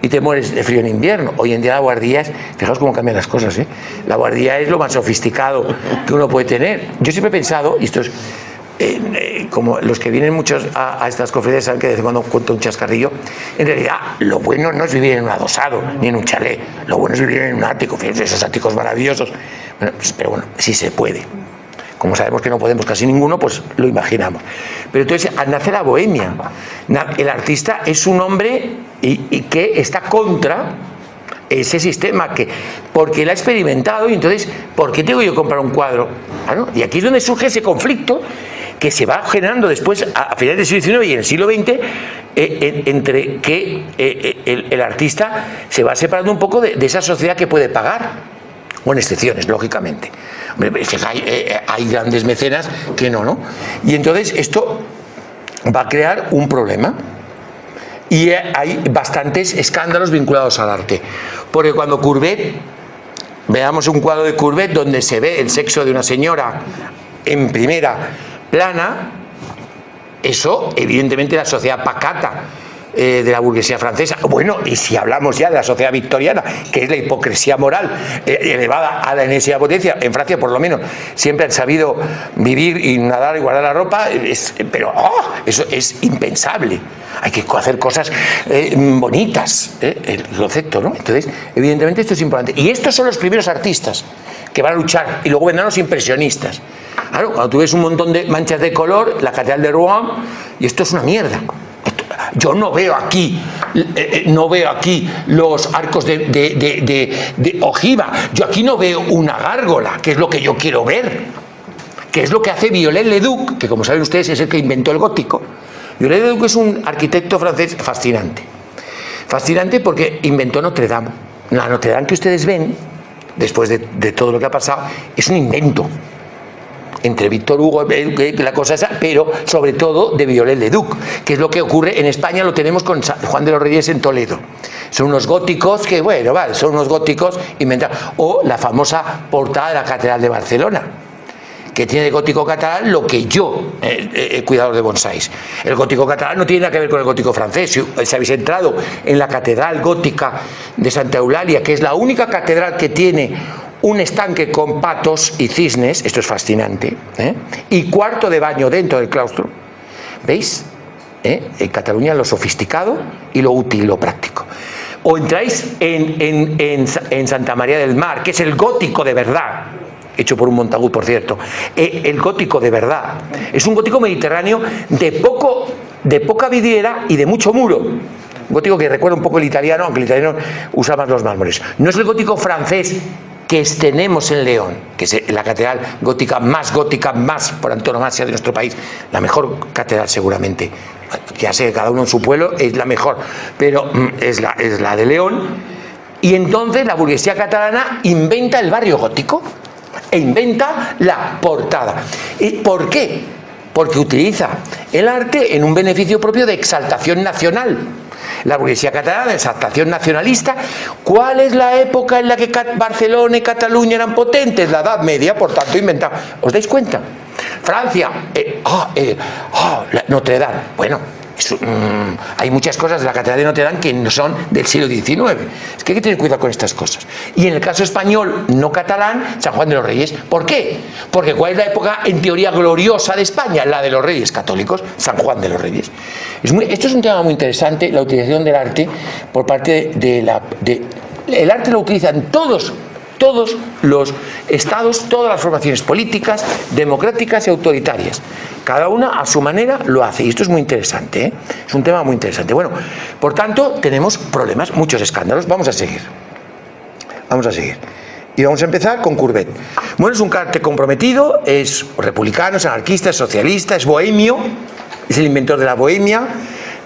y te mueres de frío en invierno. Hoy en día la buhardilla es, fijaos cómo cambian las cosas, la buhardilla es lo más sofisticado que uno puede tener. Yo siempre he pensado, y esto es como los que vienen muchos a estas conferencias saben que de vez en cuando cuento un chascarrillo, en realidad lo bueno no es vivir en un adosado ni en un chalet, lo bueno es vivir en un ático, fíjense, esos áticos maravillosos. Bueno, pero bueno, sí se puede. Como sabemos que no podemos casi ninguno, pues lo imaginamos. Pero entonces nace la bohemia. El artista es un hombre y que está contra ese sistema, porque él ha experimentado, y entonces, ¿por qué tengo yo que comprar un cuadro? Y aquí es donde surge ese conflicto que se va generando después, a finales del siglo XIX y en el siglo XX, entre que el artista se va separando un poco de esa sociedad que puede pagar, con excepciones, lógicamente. Hay grandes mecenas que no. Y entonces esto va a crear un problema. Y hay bastantes escándalos vinculados al arte. Porque cuando Courbet, veamos un cuadro de Courbet donde se ve el sexo de una señora en primera plana, eso evidentemente la sociedad pacata de la burguesía francesa. Bueno, y si hablamos ya de la sociedad victoriana, que es la hipocresía moral elevada a la enésima potencia, en Francia por lo menos siempre han sabido vivir y nadar y guardar la ropa, pero eso es impensable. Hay que hacer cosas bonitas, el concepto, ¿no? Entonces, evidentemente esto es importante. Y estos son los primeros artistas que van a luchar, y luego vendrán los impresionistas. Claro, cuando tú ves un montón de manchas de color, la Catedral de Rouen, y esto es una mierda. Yo no veo aquí los arcos de ojiva. Yo aquí no veo una gárgola, que es lo que yo quiero ver, que es lo que hace Viollet-le-Duc, que como saben ustedes es el que inventó el gótico. Viollet-le-Duc es un arquitecto francés fascinante porque inventó Notre Dame. La Notre Dame que ustedes ven, después de todo lo que ha pasado, es un invento entre Víctor Hugo, la cosa esa, pero sobre todo de Viollet-le-Duc, que es lo que ocurre en España, lo tenemos con Juan de los Reyes en Toledo. Son unos góticos que, bueno, vale, son unos góticos inventados. O la famosa portada de la Catedral de Barcelona, que tiene el gótico catalán lo que yo, cuidador de bonsáis. El gótico catalán no tiene nada que ver con el gótico francés. Si habéis entrado en la catedral gótica de Santa Eulalia, que es la única catedral que tiene un estanque con patos y cisnes, esto es fascinante, y cuarto de baño dentro del claustro, ¿veis? En Cataluña lo sofisticado y lo útil, lo práctico. O entráis en Santa María del Mar, que es el gótico de verdad, hecho por un Montagut, por cierto. El gótico de verdad es un gótico mediterráneo de poca vidriera y de mucho muro. Un gótico que recuerda un poco el italiano, aunque el italiano usa más los mármoles. No es el gótico francés que tenemos en León, que es la catedral gótica, más por antonomasia de nuestro país, la mejor catedral seguramente, ya sé, cada uno en su pueblo es la mejor, pero es la de León. Y entonces la burguesía catalana inventa el barrio gótico e inventa la portada. ¿Y por qué? Porque utiliza el arte en un beneficio propio de exaltación nacional. La burguesía catalana, de exaltación nacionalista. ¿Cuál es la época en la que Barcelona y Cataluña eran potentes? La Edad Media, por tanto, inventaba. ¿Os dais cuenta? Francia, Notre Dame. Bueno, hay muchas cosas de la catedral de Notre Dame que no son del siglo XIX. Es que hay que tener cuidado con estas cosas. Y en el caso español, no catalán, San Juan de los Reyes. ¿Por qué? Porque ¿cuál es la época en teoría gloriosa de España? La de los Reyes Católicos, San Juan de los Reyes. Esto es un tema muy interesante, la utilización del arte por parte el arte lo utilizan todos los estados, todas las formaciones políticas, democráticas y autoritarias. Cada una a su manera lo hace, y esto es muy interesante, es un tema muy interesante. Bueno, por tanto, tenemos problemas, muchos escándalos. Vamos a seguir. Y vamos a empezar con Courbet. Bueno, es un arte comprometido, es republicano, es anarquista, es socialista, es bohemio, es el inventor de la bohemia,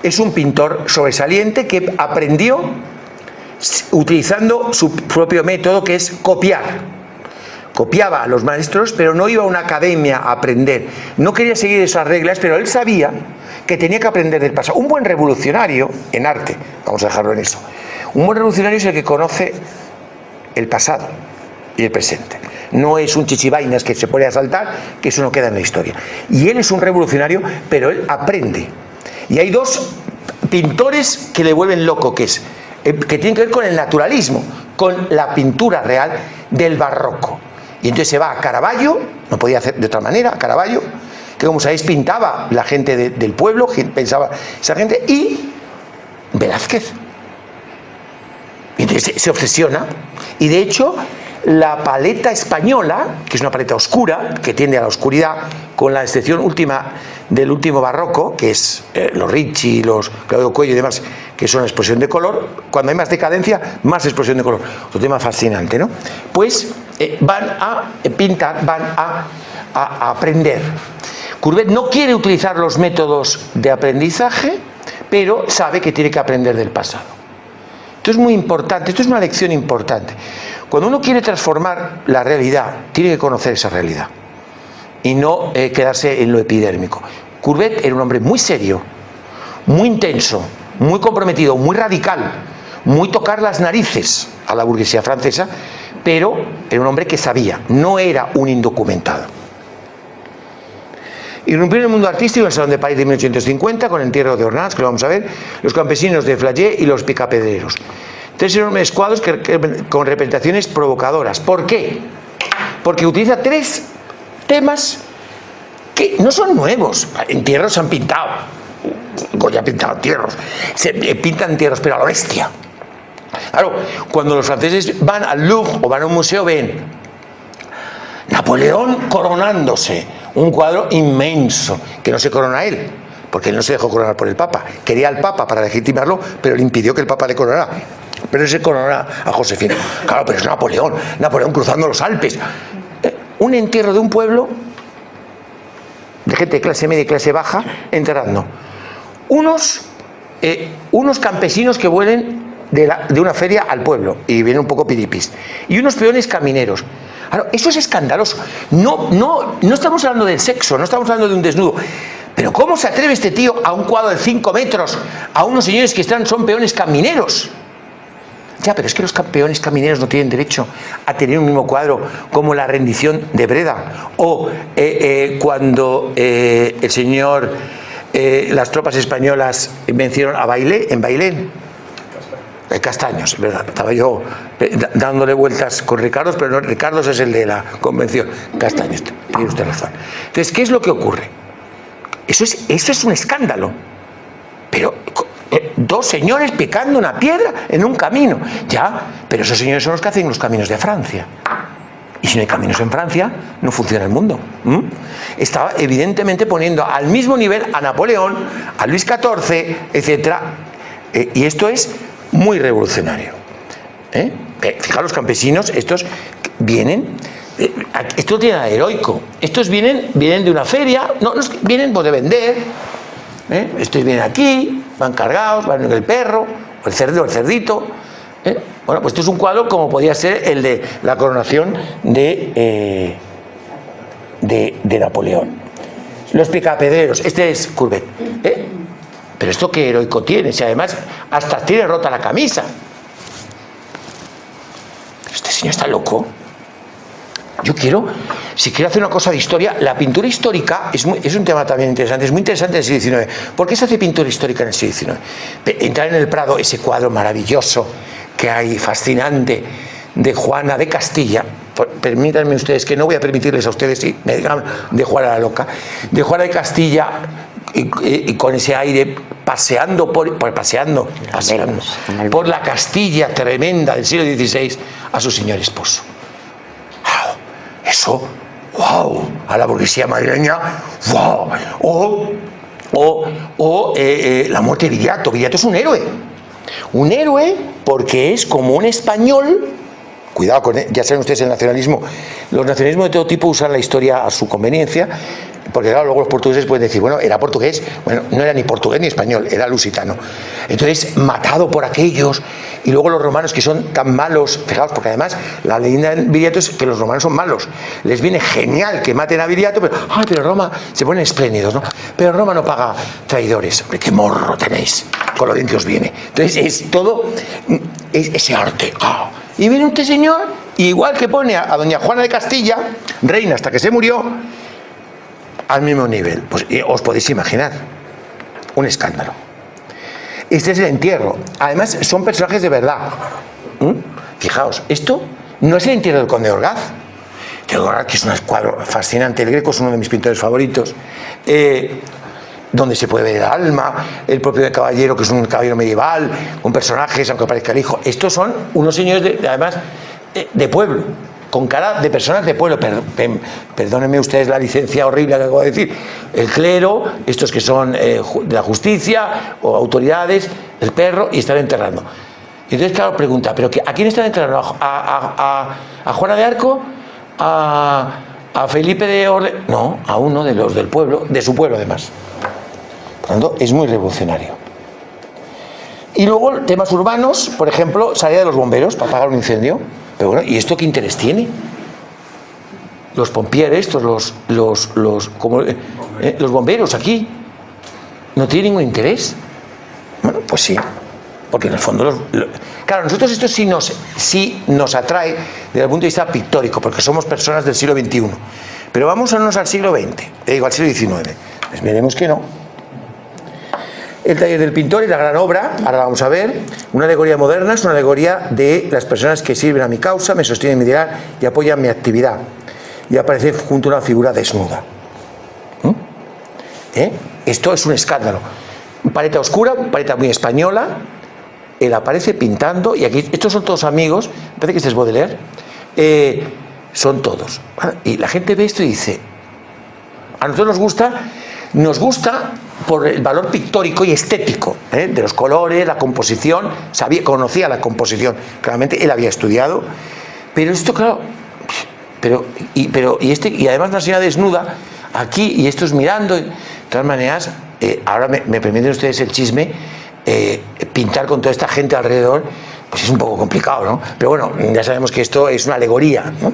es un pintor sobresaliente que aprendió utilizando su propio método, que es copiar. Copiaba a los maestros, pero no iba a una academia a aprender. No quería seguir esas reglas, pero él sabía que tenía que aprender del pasado. Un buen revolucionario en arte, vamos a dejarlo en eso, un buen revolucionario es el que conoce el pasado y el presente. No es un chichivainas que se puede asaltar, que eso no queda en la historia. Y él es un revolucionario, pero él aprende. Y hay dos pintores que le vuelven loco, que tienen que ver con el naturalismo, con la pintura real del barroco. Y entonces se va a Caravaggio, no podía hacer de otra manera, a Caravaggio, que como sabéis pintaba la gente del pueblo, pensaba esa gente, y Velázquez. Y entonces se obsesiona, y de hecho la paleta española, que es una paleta oscura, que tiende a la oscuridad, con la excepción última del último barroco, que es los Ricci, los Claudio Cuello y demás, que son explosión de color. Cuando hay más decadencia, más explosión de color. Otro tema fascinante, ¿no? Pues van a pintar, van a aprender. Courbet no quiere utilizar los métodos de aprendizaje, pero sabe que tiene que aprender del pasado. Esto es muy importante, esto es una lección importante. Cuando uno quiere transformar la realidad, tiene que conocer esa realidad y no quedarse en lo epidérmico. Courbet era un hombre muy serio, muy intenso, muy comprometido, muy radical, muy tocar las narices a la burguesía francesa, pero era un hombre que sabía, no era un indocumentado. Irrumpió en el mundo artístico en el Salón de París de 1850 con el entierro de Ornans, que lo vamos a ver, los campesinos de Flayet y los picapedreros. Tres enormes cuadros con representaciones provocadoras. ¿Por qué? Porque utiliza tres temas que no son nuevos. Entierros se han pintado. Goya ha pintado entierros. Se pintan entierros, pero a la bestia. Claro, cuando los franceses van al Louvre o van a un museo, ven Napoleón coronándose, un cuadro inmenso, que no se corona a él, porque él no se dejó coronar por el Papa. Quería al Papa para legitimarlo, pero le impidió que el Papa le coronara. Pero él se coronara a Josefina. Claro, pero es Napoleón cruzando los Alpes. Un entierro de un pueblo, de gente de clase media y clase baja, enterrando. Unos campesinos que vuelven de una feria al pueblo, y vienen un poco piripis. Y unos peones camineros. Claro, eso es escandaloso. No estamos hablando del sexo, no estamos hablando de un desnudo. Pero ¿cómo se atreve este tío a un cuadro de 5 metros a unos señores que son peones camineros? Ya, pero es que los campeones camineros no tienen derecho a tener un mismo cuadro como la rendición de Breda. O cuando el señor, las tropas españolas vencieron a Bailén, en Bailén. Castaños, es verdad. Estaba yo dándole vueltas con Ricardo, pero no, Ricardo es el de la convención. Castaños, tiene usted razón. Entonces, ¿qué es lo que ocurre? Eso es un escándalo. Pero dos señores picando una piedra en un camino. Ya, pero esos señores son los que hacen los caminos de Francia. Y si no hay caminos en Francia, no funciona el mundo. Estaba evidentemente poniendo al mismo nivel a Napoleón, a Luis XIV, etc. Y esto es muy revolucionario. Fijaos, los campesinos, estos vienen, esto no tiene nada de heroico, estos vienen de una feria, no vienen de vender, estos vienen aquí, van cargados, van en el perro, o el cerdo, o el cerdito. Bueno, pues esto es un cuadro como podía ser el de la coronación de Napoleón. Los picapedreros, este es Courbet. Pero esto qué heroico tiene, si además hasta tiene rota la camisa. Este señor está loco. Si quiero hacer una cosa de historia, la pintura histórica es un tema también interesante, es muy interesante en el siglo XIX. ¿Por qué se hace pintura histórica en el siglo XIX? Entrar en el Prado, ese cuadro maravilloso que hay, fascinante, de Juana de Castilla. Permítanme ustedes, que no voy a permitirles a ustedes si me digan de Juana la loca, de Juana de Castilla, y con ese aire paseando por la Castilla tremenda del siglo XVI a su señor esposo. Eso, wow, a la burguesía madrileña, wow. O la muerte de Viriato. Viriato es un héroe porque es como un español. Cuidado con, ya saben ustedes el nacionalismo. Los nacionalismos de todo tipo usan la historia a su conveniencia, porque claro, luego los portugueses pueden decir, bueno, era portugués, bueno, no era ni portugués ni español, era lusitano. Entonces, matado por aquellos, y luego los romanos que son tan malos, fijaos, porque además la leyenda de Viriato es que los romanos son malos. Les viene genial que maten a Viriato, pero Roma se ponen espléndidos, ¿no? Pero Roma no paga traidores. Hombre, qué morro tenéis, con lo bien que os viene. Entonces, es todo ese arte. Y viene este señor, igual que pone a doña Juana de Castilla, reina hasta que se murió, al mismo nivel. Pues os podéis imaginar, un escándalo. Este es el entierro. Además, son personajes de verdad. Fijaos, esto no es el entierro del conde Orgaz. Que es un cuadro fascinante. El Greco es uno de mis pintores favoritos. Donde se puede ver el alma, el propio caballero, que es un caballero medieval, con personajes, aunque parezca el hijo. Estos son unos señores, además, de pueblo, con cara de personas de pueblo. Perdónenme ustedes la licencia horrible que acabo de decir. El clero, estos que son de la justicia o autoridades, el perro, y están enterrando. Y entonces, claro, pregunta, ¿pero ¿a quién están enterrando? ¿A Juana de Arco? ¿A Felipe de Orden? No, a uno de los del pueblo, de su pueblo además. Por lo tanto, es muy revolucionario. Y luego, temas urbanos, por ejemplo, salida de los bomberos para apagar un incendio. Pero bueno, ¿y esto qué interés tiene? Los pompiers, estos, los bomberos aquí, ¿no tienen ningún interés? Bueno, pues sí, porque en el fondo, claro, nosotros esto sí nos atrae desde el punto de vista pictórico, porque somos personas del siglo XXI. Pero vamos a irnos al siglo XX, al siglo XIX. Pues veremos que no. El taller del pintor y la gran obra, ahora vamos a ver, una alegoría moderna, es una alegoría de las personas que sirven a mi causa, me sostienen mi ideal y apoyan mi actividad. Y aparece junto a una figura desnuda. Esto es un escándalo. Paleta oscura, paleta muy española, él aparece pintando, y aquí, estos son todos amigos, me parece que este es Baudelaire, son todos. Y la gente ve esto y dice, a nosotros nos gusta por el valor pictórico y estético, de los colores, la composición, conocía la composición, claramente él había estudiado, pero esto, claro, y además una señora desnuda aquí, y estos mirando, de todas maneras, ahora me permiten ustedes el chisme, pintar con toda esta gente alrededor, pues es un poco complicado, ¿no? Pero bueno, ya sabemos que esto es una alegoría, ¿no?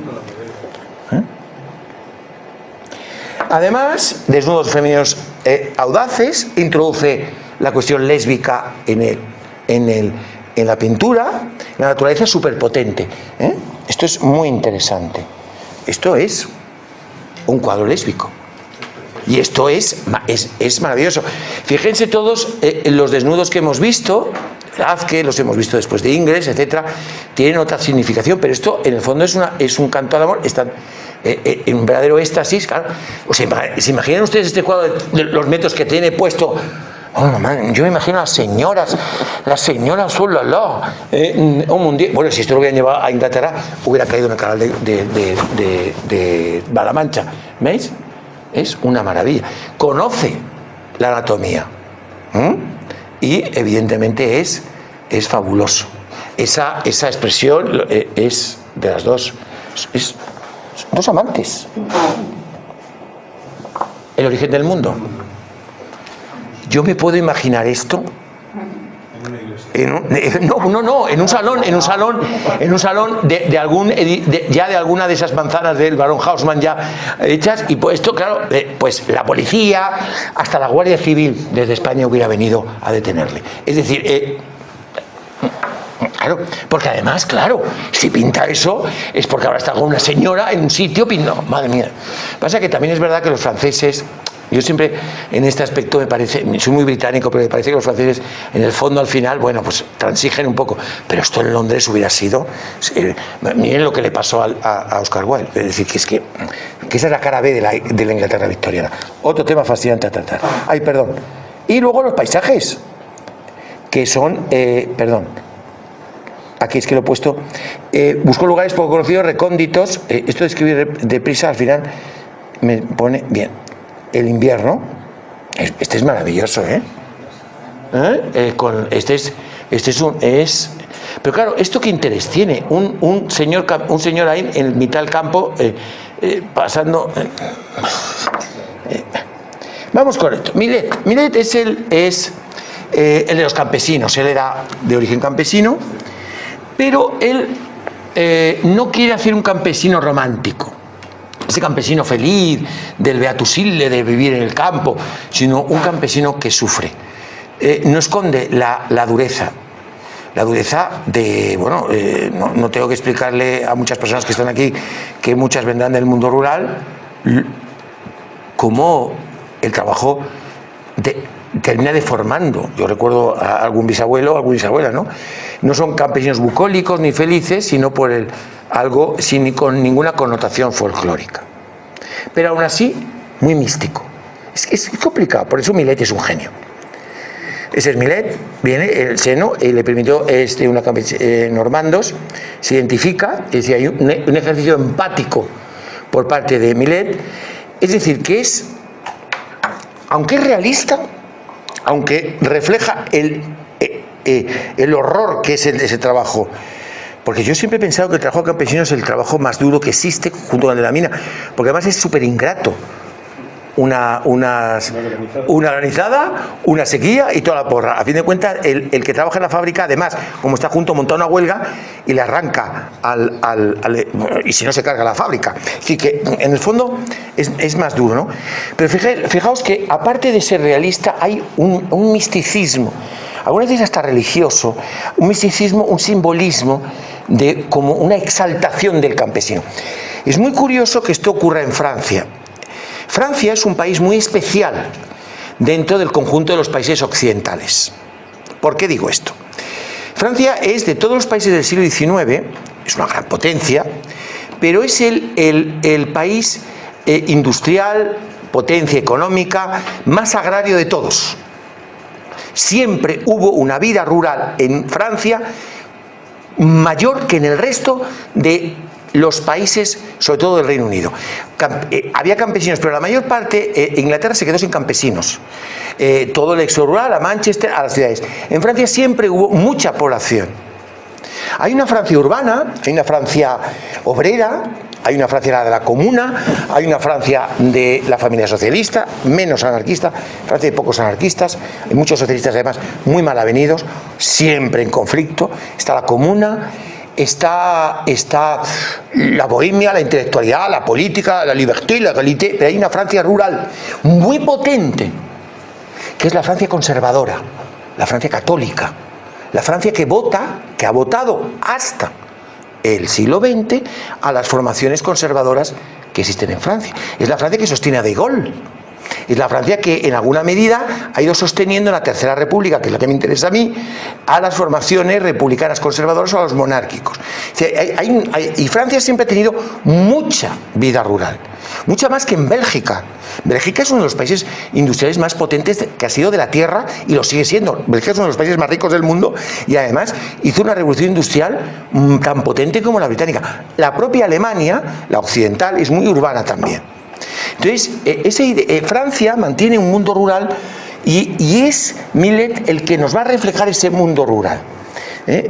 Además, desnudos femeninos audaces, introduce la cuestión lésbica en la pintura. La naturaleza es superpotente. Esto es muy interesante. Esto es un cuadro lésbico. Y esto es maravilloso. Fíjense todos los desnudos que hemos visto, Velázquez, los hemos visto después de Ingres, etcétera, tienen otra significación, pero esto en el fondo es un canto al amor. Están en un verdadero éxtasis, claro. O sea, ¿se imaginan ustedes este cuadro de los metros que tiene puesto? Oh, man, yo me imagino a las señoras, bueno, si esto lo hubieran llevado a Inglaterra, hubiera caído en el canal de La Mancha. ¿Veis? Es una maravilla. Conoce la anatomía. Y evidentemente es fabuloso. Esa expresión es de las dos. Es dos amantes. El origen del mundo. Yo me puedo imaginar esto en un salón de alguna de esas manzanas del barón Haussmann ya hechas, y pues esto, claro, pues la policía, hasta la Guardia Civil desde España hubiera venido a detenerle. Es decir, claro, porque además, claro, si pinta eso es porque ahora está con una señora en un sitio pintando. Madre mía. Pasa que también es verdad que los franceses, yo siempre en este aspecto me parece, soy muy británico, pero me parece que los franceses en el fondo al final, bueno, pues transigen un poco, pero esto en Londres hubiera sido, miren lo que le pasó a Oscar Wilde, es decir, que esa es la cara B de la Inglaterra victoriana. Otro tema fascinante a tratar. Ay, perdón. Y luego los paisajes, que son, aquí es que lo he puesto, busco lugares poco conocidos, recónditos, esto de escribir deprisa al final me pone bien. El invierno, este es maravilloso, pero claro, ¿esto qué interés tiene? Un señor ahí en mitad del campo pasando. Vamos con esto. Millet es el de los campesinos. Él era de origen campesino, pero él no quiere hacer un campesino romántico, ese campesino feliz del Beatus Ille, de vivir en el campo, sino un campesino que sufre. No esconde la dureza. La dureza de, bueno, no tengo que explicarle a muchas personas que están aquí, que muchas vendrán del mundo rural, cómo el trabajo termina deformando. Yo recuerdo a algún bisabuelo, alguna bisabuela, ¿no? No son campesinos bucólicos ni felices, sino por algo con ninguna connotación folclórica. Pero aún así, muy místico. Es complicado, por eso Millet es un genio. Ese es Millet, viene el seno, y le permitió normandos, se identifica, es decir, hay un ejercicio empático por parte de Millet, es decir, que aunque es realista, aunque refleja el horror que es ese trabajo, porque yo siempre he pensado que el trabajo campesino es el trabajo más duro que existe junto con el de la mina, porque además es súper ingrato. Una granizada, una sequía y toda la porra. A fin de cuentas, el que trabaja en la fábrica, además, como está junto, monta una huelga y le arranca y si no se carga la fábrica. Así que, en el fondo, es más duro, ¿no? Pero fijaos que, aparte de ser realista, hay un misticismo, algunas veces hasta religioso, un misticismo, un simbolismo, como una exaltación del campesino. Es muy curioso que esto ocurra en Francia. Francia es un país muy especial dentro del conjunto de los países occidentales. ¿Por qué digo esto? Francia es, de todos los países del siglo XIX, es una gran potencia, pero es el país industrial, potencia económica, más agrario de todos. Siempre hubo una vida rural en Francia mayor que en el resto de los países, sobre todo del Reino Unido. Había campesinos, pero la mayor parte, Inglaterra se quedó sin campesinos. Todo el éxodo rural a Manchester, a las ciudades. En Francia siempre hubo mucha población. Hay una Francia urbana, hay una Francia obrera, hay una Francia de la comuna, hay una Francia de la familia socialista, menos anarquista, Francia de pocos anarquistas, hay muchos socialistas además muy mal avenidos, siempre en conflicto. Está la comuna, está la bohemia, la intelectualidad, la política, la liberté, la égalité, pero hay una Francia rural muy potente, que es la Francia conservadora, la Francia católica, La Francia que vota, que ha votado hasta el siglo XX a las formaciones conservadoras que existen en Francia. Es la Francia que sostiene a De Gaulle. Es la Francia que en alguna medida ha ido sosteniendo en la Tercera República, que es la que me interesa a mí, a las formaciones republicanas conservadoras o a los monárquicos. Y Francia siempre ha tenido mucha vida rural, mucha más que en Bélgica. Bélgica es uno de los países industriales más potentes que ha sido de la tierra y lo sigue siendo. Bélgica es uno de los países más ricos del mundo y además hizo una revolución industrial tan potente como la británica. La propia Alemania, la occidental, es muy urbana también. Entonces, Francia mantiene un mundo rural y es Millet el que nos va a reflejar ese mundo rural.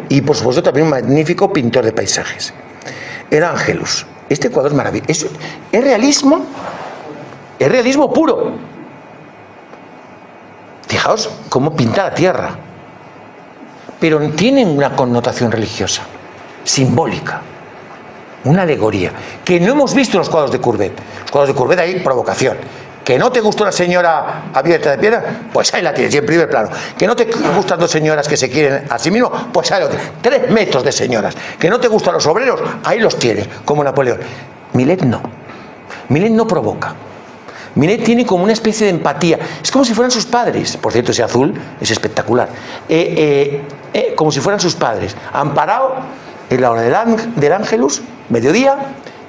Y por supuesto también un magnífico pintor de paisajes. El Ángelus. Este cuadro es maravilloso. Es realismo puro. Fijaos cómo pinta la tierra. Pero tiene una connotación religiosa, simbólica. Una alegoría, que no hemos visto en los cuadros de Courbet. Los cuadros de Courbet hay provocación. ¿Que no te gustó la señora abierta de piedra? Pues ahí la tienes, y en primer plano. ¿Que no te gustan dos señoras que se quieren a sí mismos? Pues ahí lo tienes. 3 metros de señoras. ¿Que no te gustan los obreros? Ahí los tienes, como Napoleón. Millet no. Millet no provoca. Millet tiene como una especie de empatía. Es como si fueran sus padres. Por cierto, ese azul es espectacular. Como si fueran sus padres. Han parado en la hora del Ángelus, mediodía,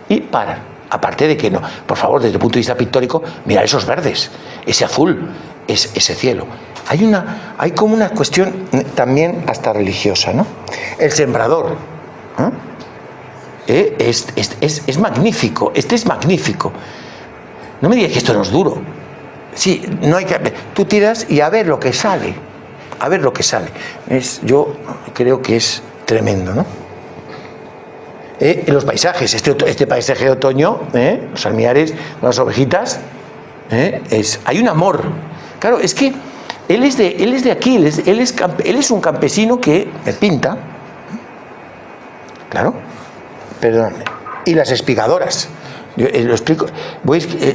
y paran. Aparte de que no, por favor, desde el punto de vista pictórico, mirad esos verdes, ese azul, ese cielo. Hay como una cuestión también hasta religiosa, ¿no? El sembrador, es magnífico, este es magnífico. No me digas que esto no es duro. Sí, no hay que. Tú tiras y a ver lo que sale. A ver lo que sale. Yo creo que es tremendo, ¿no? En los paisajes, este paisaje de otoño, los almiares, las ovejitas, hay un amor. Claro, es que él es de aquí, él es un campesino que me pinta. Claro, perdóname. Y las espigadoras, yo, lo explico,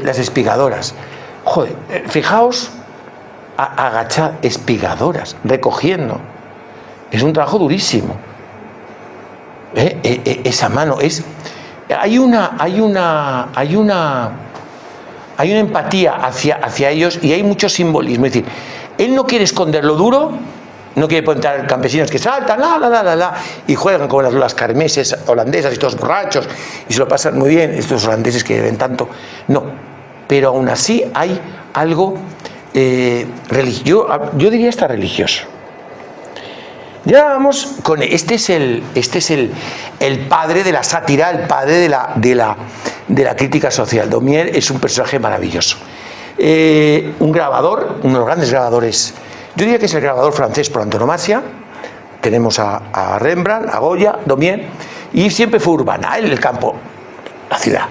las espigadoras. Joder, fijaos, agachar espigadoras, recogiendo. Es un trabajo durísimo. Esa mano hay una empatía hacia ellos y hay mucho simbolismo. Es decir, él no quiere esconder lo duro, no quiere poner campesinos que saltan y juegan con las kermeses holandesas y todos borrachos y se lo pasan muy bien, estos holandeses que beben tanto. No, pero aún así hay algo yo diría hasta religioso. Ya vamos con este es el padre de la sátira, el padre de la crítica social. Daumier es un personaje maravilloso. Un grabador, uno de los grandes grabadores, yo diría que es el grabador francés por antonomasia. Tenemos a Rembrandt, a Goya, Daumier, y siempre fue urbana, en el campo, la ciudad.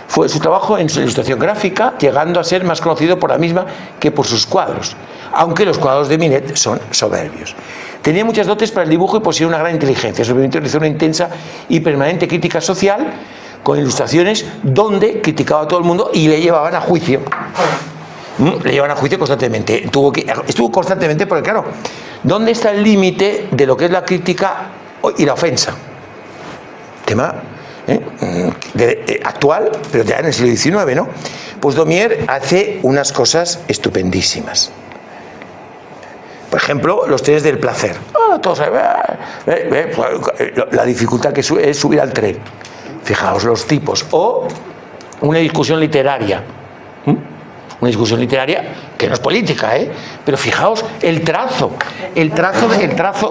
Fue su trabajo en su ilustración gráfica, llegando a ser más conocido por la misma que por sus cuadros, aunque los cuadros de Millet son soberbios. Tenía muchas dotes para el dibujo y poseía una gran inteligencia. Eso permitió realizar una intensa y permanente crítica social con ilustraciones donde criticaba a todo el mundo y le llevaban a juicio. Le llevaban a juicio constantemente. Estuvo constantemente porque, claro, ¿dónde está el límite de lo que es la crítica y la ofensa? Tema actual, pero ya en el siglo XIX, ¿no? Pues Daumier hace unas cosas estupendísimas. Por ejemplo, los trenes del placer. Todos, la dificultad que es subir al tren. Fijaos los tipos. O una discusión literaria. Una discusión literaria que no es política, pero fijaos el trazo.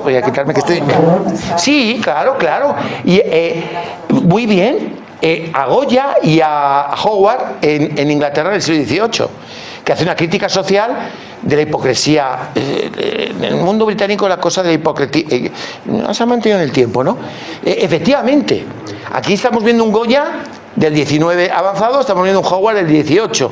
Voy a quitarme que estoy. Sí, claro. Y muy bien. A Goya y a Howard en Inglaterra del siglo XVIII, que hace una crítica social de la hipocresía. En el mundo británico la cosa de la hipocresía no se ha mantenido en el tiempo, ¿no? Efectivamente, aquí estamos viendo un Goya del 19 avanzado, estamos viendo un Howard del 18,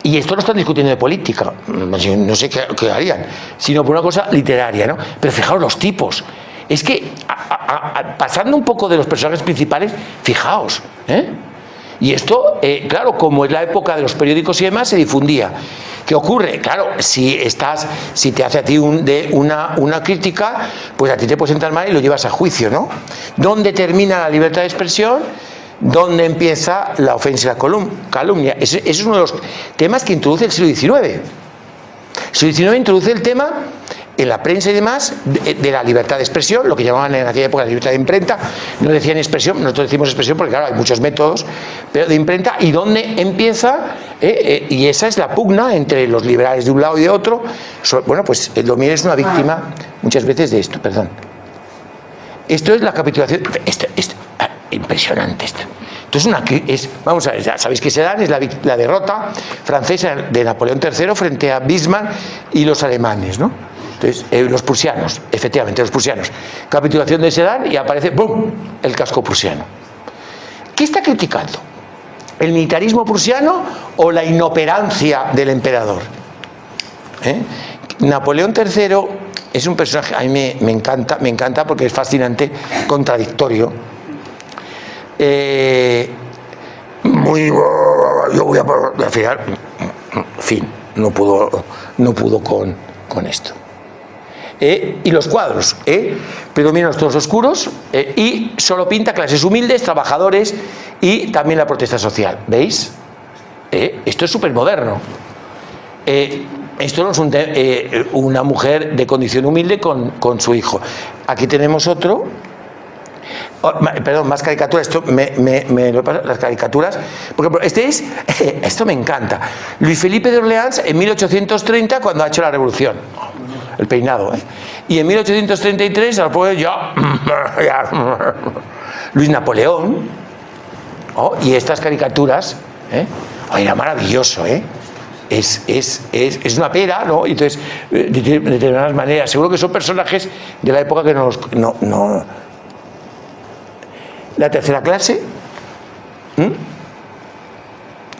y esto no están discutiendo de política, no sé qué harían, sino por una cosa literaria, ¿no? Pero fijaos los tipos. Es que, pasando un poco de los personajes principales, fijaos, Y esto, claro, como es la época de los periódicos y demás, se difundía. ¿Qué ocurre? Claro, si te hace a ti una crítica, pues a ti te puede sentar mal y lo llevas a juicio, ¿no? ¿Dónde termina la libertad de expresión? ¿Dónde empieza la ofensa y la calumnia? Ese es uno de los temas que introduce el siglo XIX. El siglo XIX introduce el tema en la prensa y demás de la libertad de expresión, lo que llamaban en aquella época la libertad de imprenta. No decían expresión, nosotros decimos expresión porque claro, hay muchos métodos, pero de imprenta, y dónde empieza, y esa es la pugna entre los liberales de un lado y de otro. Bueno, pues el dominio es una víctima muchas veces de esto, perdón. Esto es la capitulación, impresionante esto. Entonces vamos a ver, ya sabéis que Sedan es la derrota francesa de Napoleón III frente a Bismarck y los alemanes, ¿no? Entonces, los prusianos, efectivamente, los prusianos. Capitulación de Sedan y aparece, ¡bum!, el casco prusiano. ¿Qué está criticando? ¿El militarismo prusiano o la inoperancia del emperador? Napoleón III es un personaje, a mí me encanta porque es fascinante, contradictorio. Yo voy a fijar, en fin, no pudo con esto. Y los cuadros, predominan los tonos oscuros y solo pinta clases humildes, trabajadores y también la protesta social. ¿Veis? Esto es súper moderno. Esto no es una mujer de condición humilde con su hijo. Aquí tenemos otro. Perdón, más caricaturas. Esto lo pasa, las caricaturas. Porque esto me encanta. Luis Felipe de Orleans en 1830, cuando ha hecho la revolución. El peinado, Y en 1833, Luis Napoleón. Y estas caricaturas, era maravilloso, Es una pera, ¿no? Entonces, de determinadas maneras, seguro que son personajes de la época que no. La tercera clase,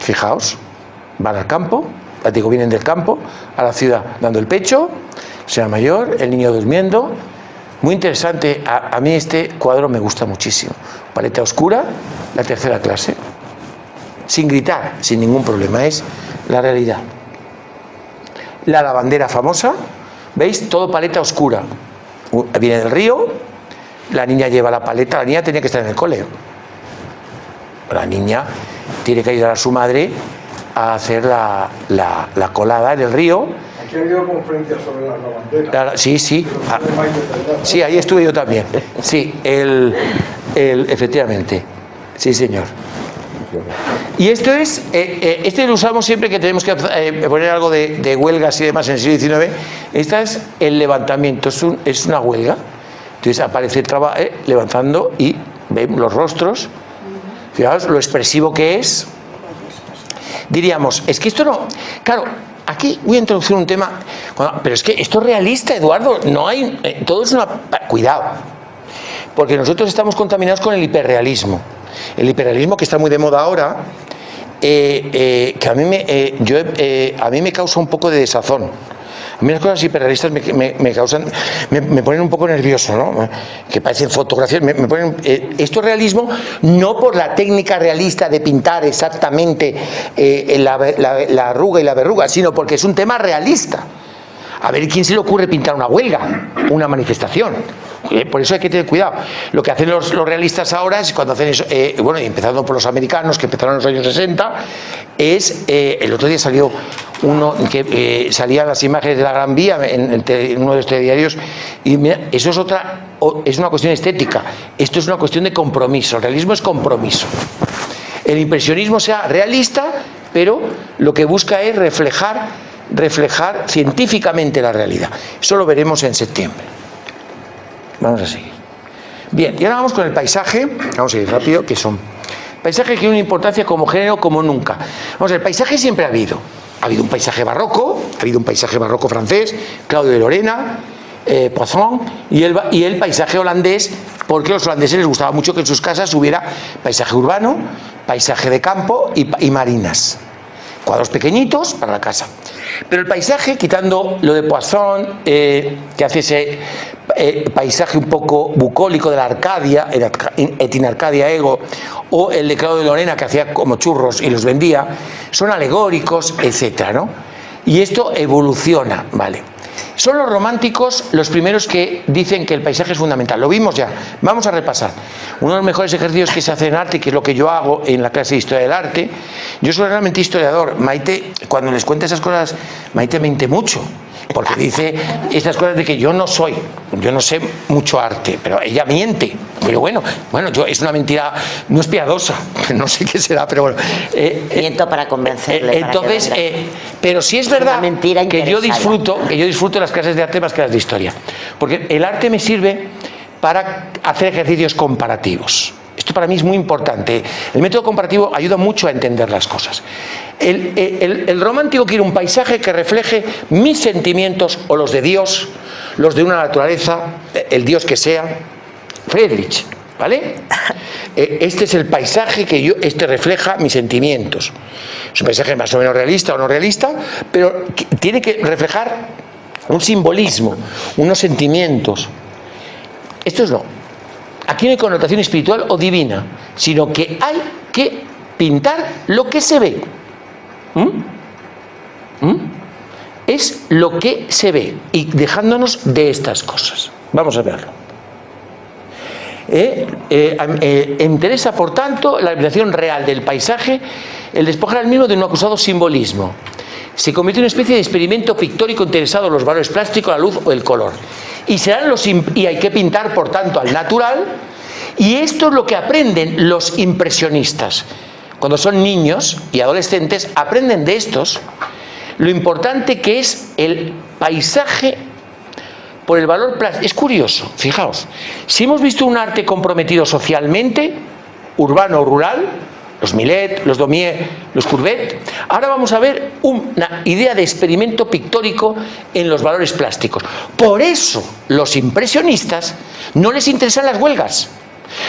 fijaos, van al campo, vienen del campo a la ciudad dando el pecho, sea mayor, el niño durmiendo. Muy interesante, a mí este cuadro me gusta muchísimo. Paleta oscura, la tercera clase, sin gritar, sin ningún problema, es la realidad. La lavandera famosa, ¿veis? Todo paleta oscura. Viene del río, la niña lleva la paleta, la niña tenía que estar en el cole. La niña tiene que ayudar a su madre a hacer la colada en el río. Aquí ha habido conferencias sobre las lavanderas. Sí. Sí, ahí estuve yo también. Sí, efectivamente. Sí, señor. Y esto lo usamos siempre que tenemos que poner algo de huelgas y demás en el siglo XIX. Esta es el levantamiento, es una huelga. Entonces aparece levantando y vemos los rostros. Fijaos lo expresivo que es. Diríamos, es que esto no... Claro, aquí voy a introducir un tema, pero es que esto es realista, Eduardo, no hay... todo es una... Cuidado, porque nosotros estamos contaminados con el hiperrealismo. El hiperrealismo que está muy de moda ahora, que a mí me causa un poco de desazón. A mí las cosas hiperrealistas me ponen un poco nervioso, ¿no? Que parecen fotografías, me ponen... esto es realismo no por la técnica realista de pintar exactamente la arruga y la verruga, sino porque es un tema realista. A ver, ¿quién se le ocurre pintar una huelga, una manifestación? Por eso hay que tener cuidado. Lo que hacen los realistas ahora es cuando hacen eso, bueno, y empezando por los americanos que empezaron en los años 60, el otro día salió uno que salían las imágenes de la Gran Vía en uno de los telediarios, y mira, eso es una cuestión estética, esto es una cuestión de compromiso. El realismo es compromiso. El impresionismo sea realista, pero lo que busca es reflejar científicamente la realidad. Eso lo veremos en septiembre. Vamos a seguir. Bien, y ahora vamos con el paisaje. Vamos a ir rápido, que son paisaje que tiene una importancia como género como nunca. Vamos a ver, el paisaje siempre ha habido. Ha habido un paisaje barroco, francés, Claudio de Lorena, Poisson, y el paisaje holandés, porque a los holandeses les gustaba mucho que en sus casas hubiera paisaje urbano, paisaje de campo y marinas. Cuadros pequeñitos para la casa. Pero el paisaje, quitando lo de Poisson, que hace ese paisaje un poco bucólico de la Arcadia, et in Arcadia ego, o el de Claudio de Lorena, que hacía como churros y los vendía, son alegóricos, etcétera, ¿no? y esto evoluciona, ¿vale? Son los románticos los primeros que dicen que el paisaje es fundamental. Lo vimos ya. Vamos a repasar. Uno de los mejores ejercicios que se hace en arte, que es lo que yo hago en la clase de Historia del Arte. Yo soy realmente historiador. Maite, cuando les cuento esas cosas, Maite miente mucho. Porque dice estas cosas de que yo no sé mucho arte, pero ella miente. Pero bueno, es una mentira, no es piadosa, no sé qué será, pero bueno. Miento para convencerle. Entonces, pero sí es verdad que yo disfruto de las clases de arte más que las de historia. Porque el arte me sirve para hacer ejercicios comparativos. Esto para mí es muy importante. El método comparativo ayuda mucho a entender las cosas. El romántico quiere un paisaje que refleje mis sentimientos o los de Dios, los de una naturaleza, el Dios que sea. Friedrich, ¿vale? Este es el paisaje que refleja mis sentimientos. Es un paisaje más o menos realista o no realista, pero tiene que reflejar un simbolismo, unos sentimientos. Esto es no. Aquí no hay connotación espiritual o divina, sino que hay que pintar lo que se ve. Es lo que se ve, y dejándonos de estas cosas. Vamos a verlo. Interesa, por tanto, la realización real del paisaje, el despojar al mismo de un acusado simbolismo. Se convierte en una especie de experimento pictórico interesado en los valores plásticos, la luz o el color. Y hay que pintar, por tanto, al natural, y esto es lo que aprenden los impresionistas. Cuando son niños y adolescentes, aprenden de estos lo importante que es el paisaje por el valor plástico. Es curioso, fijaos, si hemos visto un arte comprometido socialmente, urbano o rural, los Millet, los Daumier, los Courbet, ahora vamos a ver una idea de experimento pictórico en los valores plásticos. Por eso los impresionistas no les interesan las huelgas,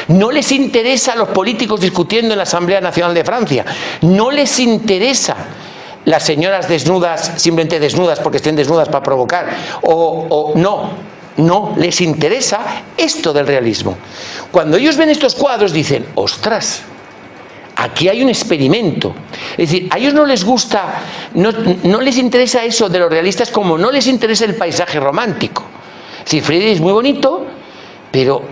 no les interesa a los políticos discutiendo en la Asamblea Nacional de Francia, no les interesa las señoras desnudas, simplemente desnudas porque estén desnudas para provocar, no les interesa esto del realismo. Cuando ellos ven estos cuadros dicen, ostras, aquí hay un experimento. Es decir, a ellos no les gusta, no les interesa eso de los realistas como no les interesa el paisaje romántico. Es decir, Friedrich es muy bonito, pero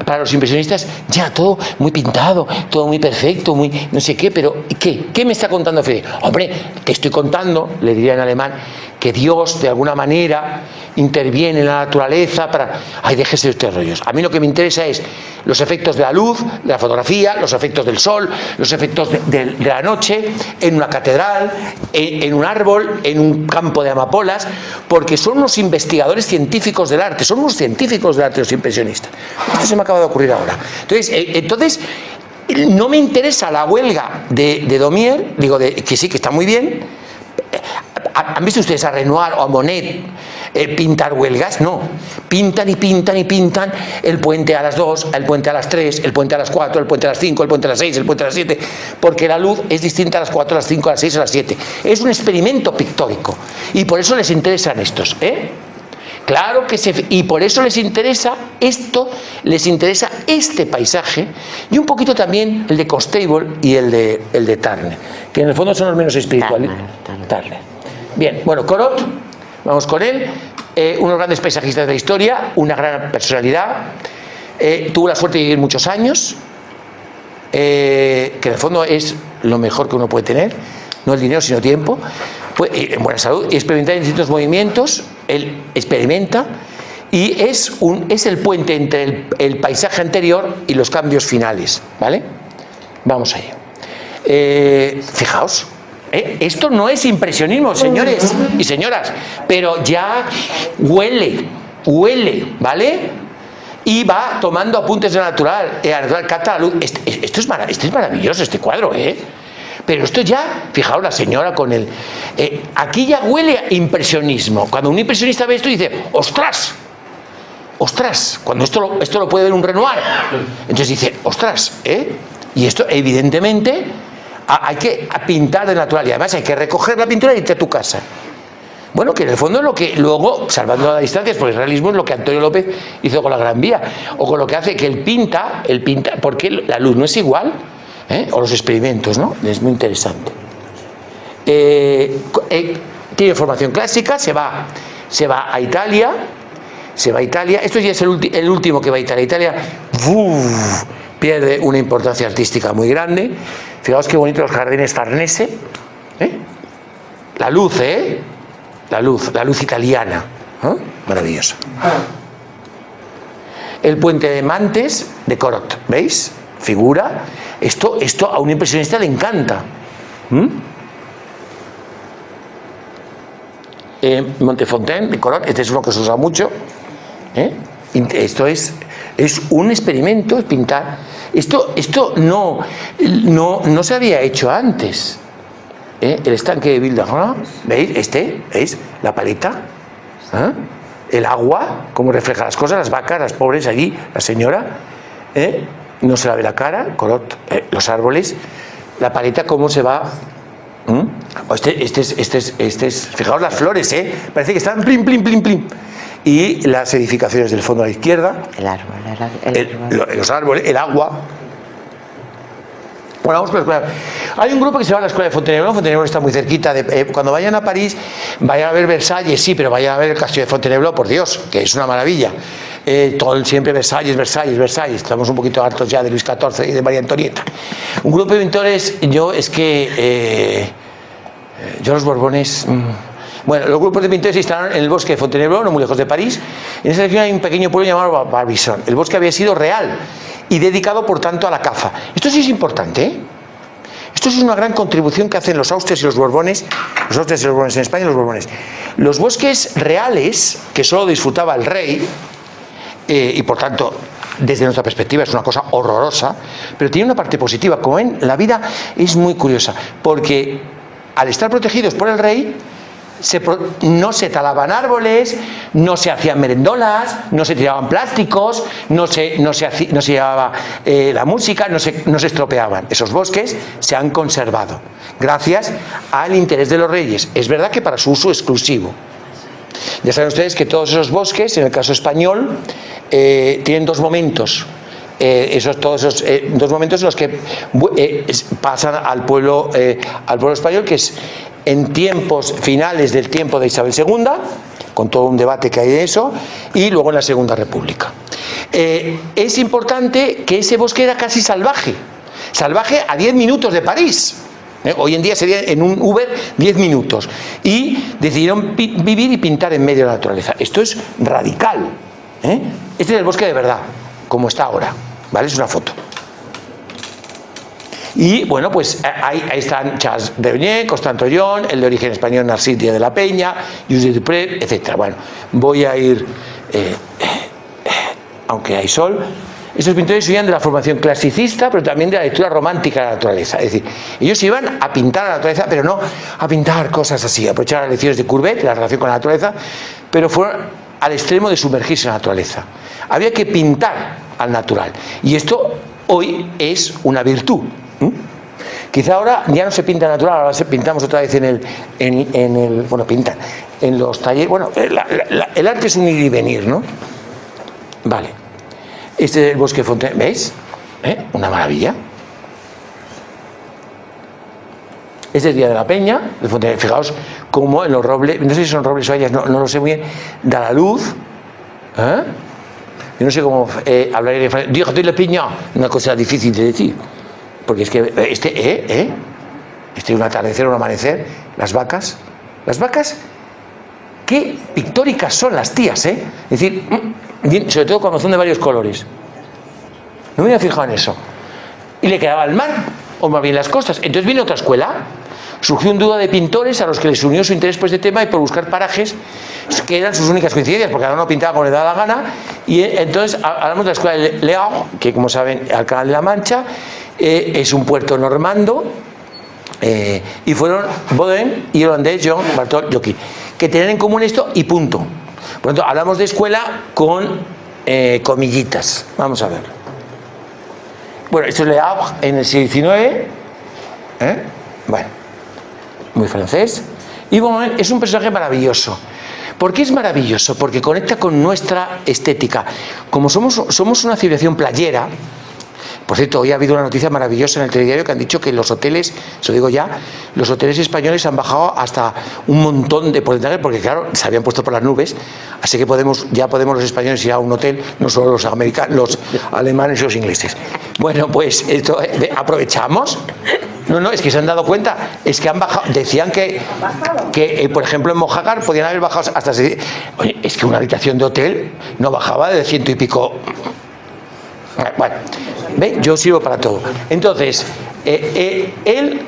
para los impresionistas ya todo muy pintado, todo muy perfecto, muy no sé qué, pero ¿qué me está contando Friedrich? Hombre, te estoy contando, le diría en alemán, que Dios de alguna manera interviene en la naturaleza para... Ay, déjese de estos rollos. A mí lo que me interesa es los efectos de la luz, de la fotografía, los efectos del sol, los efectos de la noche, en una catedral, en un árbol, en un campo de amapolas, porque son unos investigadores científicos del arte, son unos científicos del arte los impresionistas. Esto se me acaba de ocurrir ahora. Entonces no me interesa la huelga de Daumier, digo, que sí, que está muy bien. ¿Han visto ustedes a Renoir o a Monet pintar huelgas? No. Pintan y pintan y pintan el puente a las 2, el puente a las 3, el puente a las 4, el puente a las 5, el puente a las 6, el puente a las 7, porque la luz es distinta a las 4, a las 5, a las 6, a las 7. Es un experimento pictórico y por eso les interesan estos, Claro que y por eso les interesa esto, les interesa este paisaje y un poquito también el de Constable y el de Turner, que en el fondo son los menos espirituales. Turner. Bien, bueno, Corot, vamos con él, unos grandes paisajistas de la historia, una gran personalidad, tuvo la suerte de vivir muchos años, que en el fondo es lo mejor que uno puede tener, no el dinero sino tiempo, en buena salud, y experimentar en distintos movimientos. Él experimenta y es el puente entre el paisaje anterior y los cambios finales, ¿vale? Vamos allá. Fijaos, esto no es impresionismo, señores y señoras, pero ya huele, ¿vale? Y va tomando apuntes de la natural, capta la luz. Esto es maravilloso, este cuadro, Pero esto ya, fijaos, la señora con el... aquí ya huele a impresionismo. Cuando un impresionista ve esto dice, ¡ostras! Cuando esto lo puede ver un Renoir. Entonces dice, ¡ostras! Y esto, evidentemente, hay que pintar de natural. Y además hay que recoger la pintura y irte a tu casa. Bueno, que en el fondo es lo que luego, salvando las distancias, porque el realismo es lo que Antonio López hizo con la Gran Vía. O con lo que hace que él pinta, porque la luz no es igual. O los experimentos, ¿no? Es muy interesante. tiene formación clásica, se va a Italia, esto ya es el último que va a Italia. Italia pierde una importancia artística muy grande. Fijaos qué bonitos los jardines Farnese, la luz, la luz italiana, maravillosa. El puente de Mantes de Corot, ¿veis? Figura, esto a un impresionista le encanta. Montefontaine de Corot, este es uno que se usa mucho. Esto es un experimento, es pintar. Esto no se había hecho antes. El estanque de Ville-d'Arnoux, ¿veis? ¿Veis? La paleta, el agua, cómo refleja las cosas, las vacas, las pobres allí, la señora, no se la ve la cara, Corot, los árboles, la paleta, cómo se va. Fijaos las flores, parece que están plim, plim, plim, plim. Y las edificaciones del fondo a la izquierda, los árboles, el agua. Bueno, vamos con la escuela. Hay un grupo que se va a la escuela de Fontainebleau. Fontainebleau está muy cerquita. Cuando vayan a París, vayan a ver Versalles, sí, pero vayan a ver el castillo de Fontainebleau, por Dios, que es una maravilla. Siempre Versalles. Estamos un poquito hartos ya de Luis XIV y de María Antonieta. Un grupo de pintores, yo los Borbones. Bueno, los grupos de pintores se instalaron en el bosque de Fontainebleau, no muy lejos de París. En esa región hay un pequeño pueblo llamado Barbizon. El bosque había sido real y dedicado, por tanto, a la caza. Esto sí es importante, Esto es una gran contribución que hacen los Austrias y los Borbones, en España y los Borbones. Los bosques reales, que solo disfrutaba el rey, y por tanto, desde nuestra perspectiva es una cosa horrorosa, pero tiene una parte positiva. Como ven, la vida es muy curiosa, porque al estar protegidos por el rey, no se talaban árboles, no se hacían merendolas, no se tiraban plásticos, no se llevaba la música, no se estropeaban. Esos bosques se han conservado gracias al interés de los reyes. Es verdad que para su uso exclusivo. Ya saben ustedes que todos esos bosques, en el caso español, tienen dos momentos. Dos momentos en los que pasan al pueblo español, que es en tiempos finales del tiempo de Isabel II, con todo un debate que hay de eso, y luego en la Segunda República. Es importante que ese bosque era casi salvaje a 10 minutos de París. Hoy en día sería en un Uber 10 minutos. Y decidieron vivir y pintar en medio de la naturaleza. Esto es radical. Este es el bosque de verdad, como está ahora. ¿Vale? Es una foto. Y bueno, pues ahí están Charles Reunier, Constant Troyon, el de origen español Narcís Díaz de la Peña, Josep Dupré, etc. Bueno, voy a ir, aunque hay sol. Estos pintores huían de la formación clasicista, pero también de la lectura romántica de la naturaleza. Es decir, ellos iban a pintar a la naturaleza, pero no a pintar cosas así, aprovechar las lecciones de Courbet, la relación con la naturaleza, pero fueron al extremo de sumergirse en la naturaleza. Había que pintar al natural. Y esto hoy es una virtud. Quizá ahora ya no se pinta natural, ahora pintamos otra vez pintan en los talleres. Bueno, el arte es un ir y venir, ¿no? Vale. Este es el bosque de Fontainebleau, ¿veis? Una maravilla. Este es Díaz de la Peña, de Fontainebleau. Fijaos cómo en los robles, no sé si son robles o hayas, no lo sé muy bien, da la luz. Yo no sé cómo hablar en francés. Díaz de la Peña, una cosa difícil de decir. Porque es que este es un atardecer, un amanecer, las vacas, qué pictóricas son las tías, Es decir, sobre todo cuando son de varios colores. No me había fijado en eso. Y le quedaba el mar, o más bien las costas. Entonces vino otra escuela. Surgió un dúo de pintores a los que les unió su interés por este tema y por buscar parajes que eran sus únicas coincidencias, porque cada uno pintaba como le daba la gana. Y entonces hablamos de la escuela de Le Havre, que como saben, al Canal de la Mancha, es un puerto normando, y fueron Baudin y el holandés John Bartol Jockey, que tienen en común esto y punto. Por lo tanto, hablamos de escuela con comillitas. Vamos a ver. Bueno, esto es Le Havre en el siglo XIX. Bueno, muy francés. Y Baudin es un personaje maravilloso. ¿Por qué es maravilloso? Porque conecta con nuestra estética. Como somos una civilización playera, Por cierto, hoy ha habido una noticia maravillosa en el telediario que han dicho que los hoteles, se lo digo ya, los hoteles españoles han bajado hasta un montón de porcentaje, porque claro, se habían puesto por las nubes, así que ya podemos los españoles ir a un hotel, no solo los americanos, los alemanes y los ingleses. Bueno, pues esto, aprovechamos. No, es que se han dado cuenta, es que han bajado, decían que por ejemplo en Mojácar podían haber bajado hasta... Oye, es que una habitación de hotel no bajaba de 100 y pico. Bueno, ¿ve? Yo sirvo para todo. Entonces, él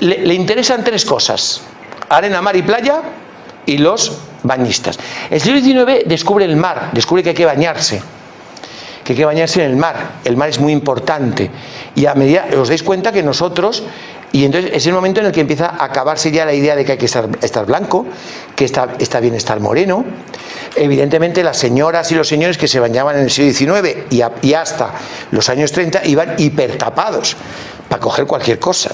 le interesan tres cosas: arena, mar y playa, y los bañistas. El siglo XIX descubre el mar, descubre que hay que bañarse. Que hay que bañarse en el mar es muy importante, y a medida os dais cuenta que nosotros, y entonces es el momento en el que empieza a acabarse ya la idea de que hay que estar blanco, que está bien estar moreno. Evidentemente las señoras y los señores que se bañaban en el siglo XIX y hasta los años 30 iban hipertapados para coger cualquier cosa,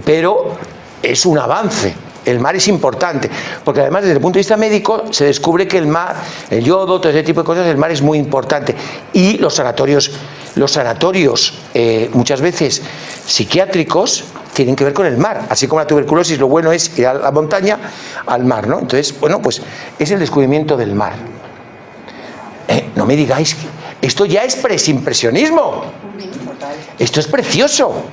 pero es un avance. El mar es importante, porque además desde el punto de vista médico se descubre que el mar, el yodo, todo ese tipo de cosas, el mar es muy importante. Y los sanatorios muchas veces psiquiátricos tienen que ver con el mar, así como la tuberculosis, lo bueno es ir a la montaña, al mar, ¿no? Entonces, bueno, pues es el descubrimiento del mar. No me digáis, esto ya es presimpresionismo, esto es precioso.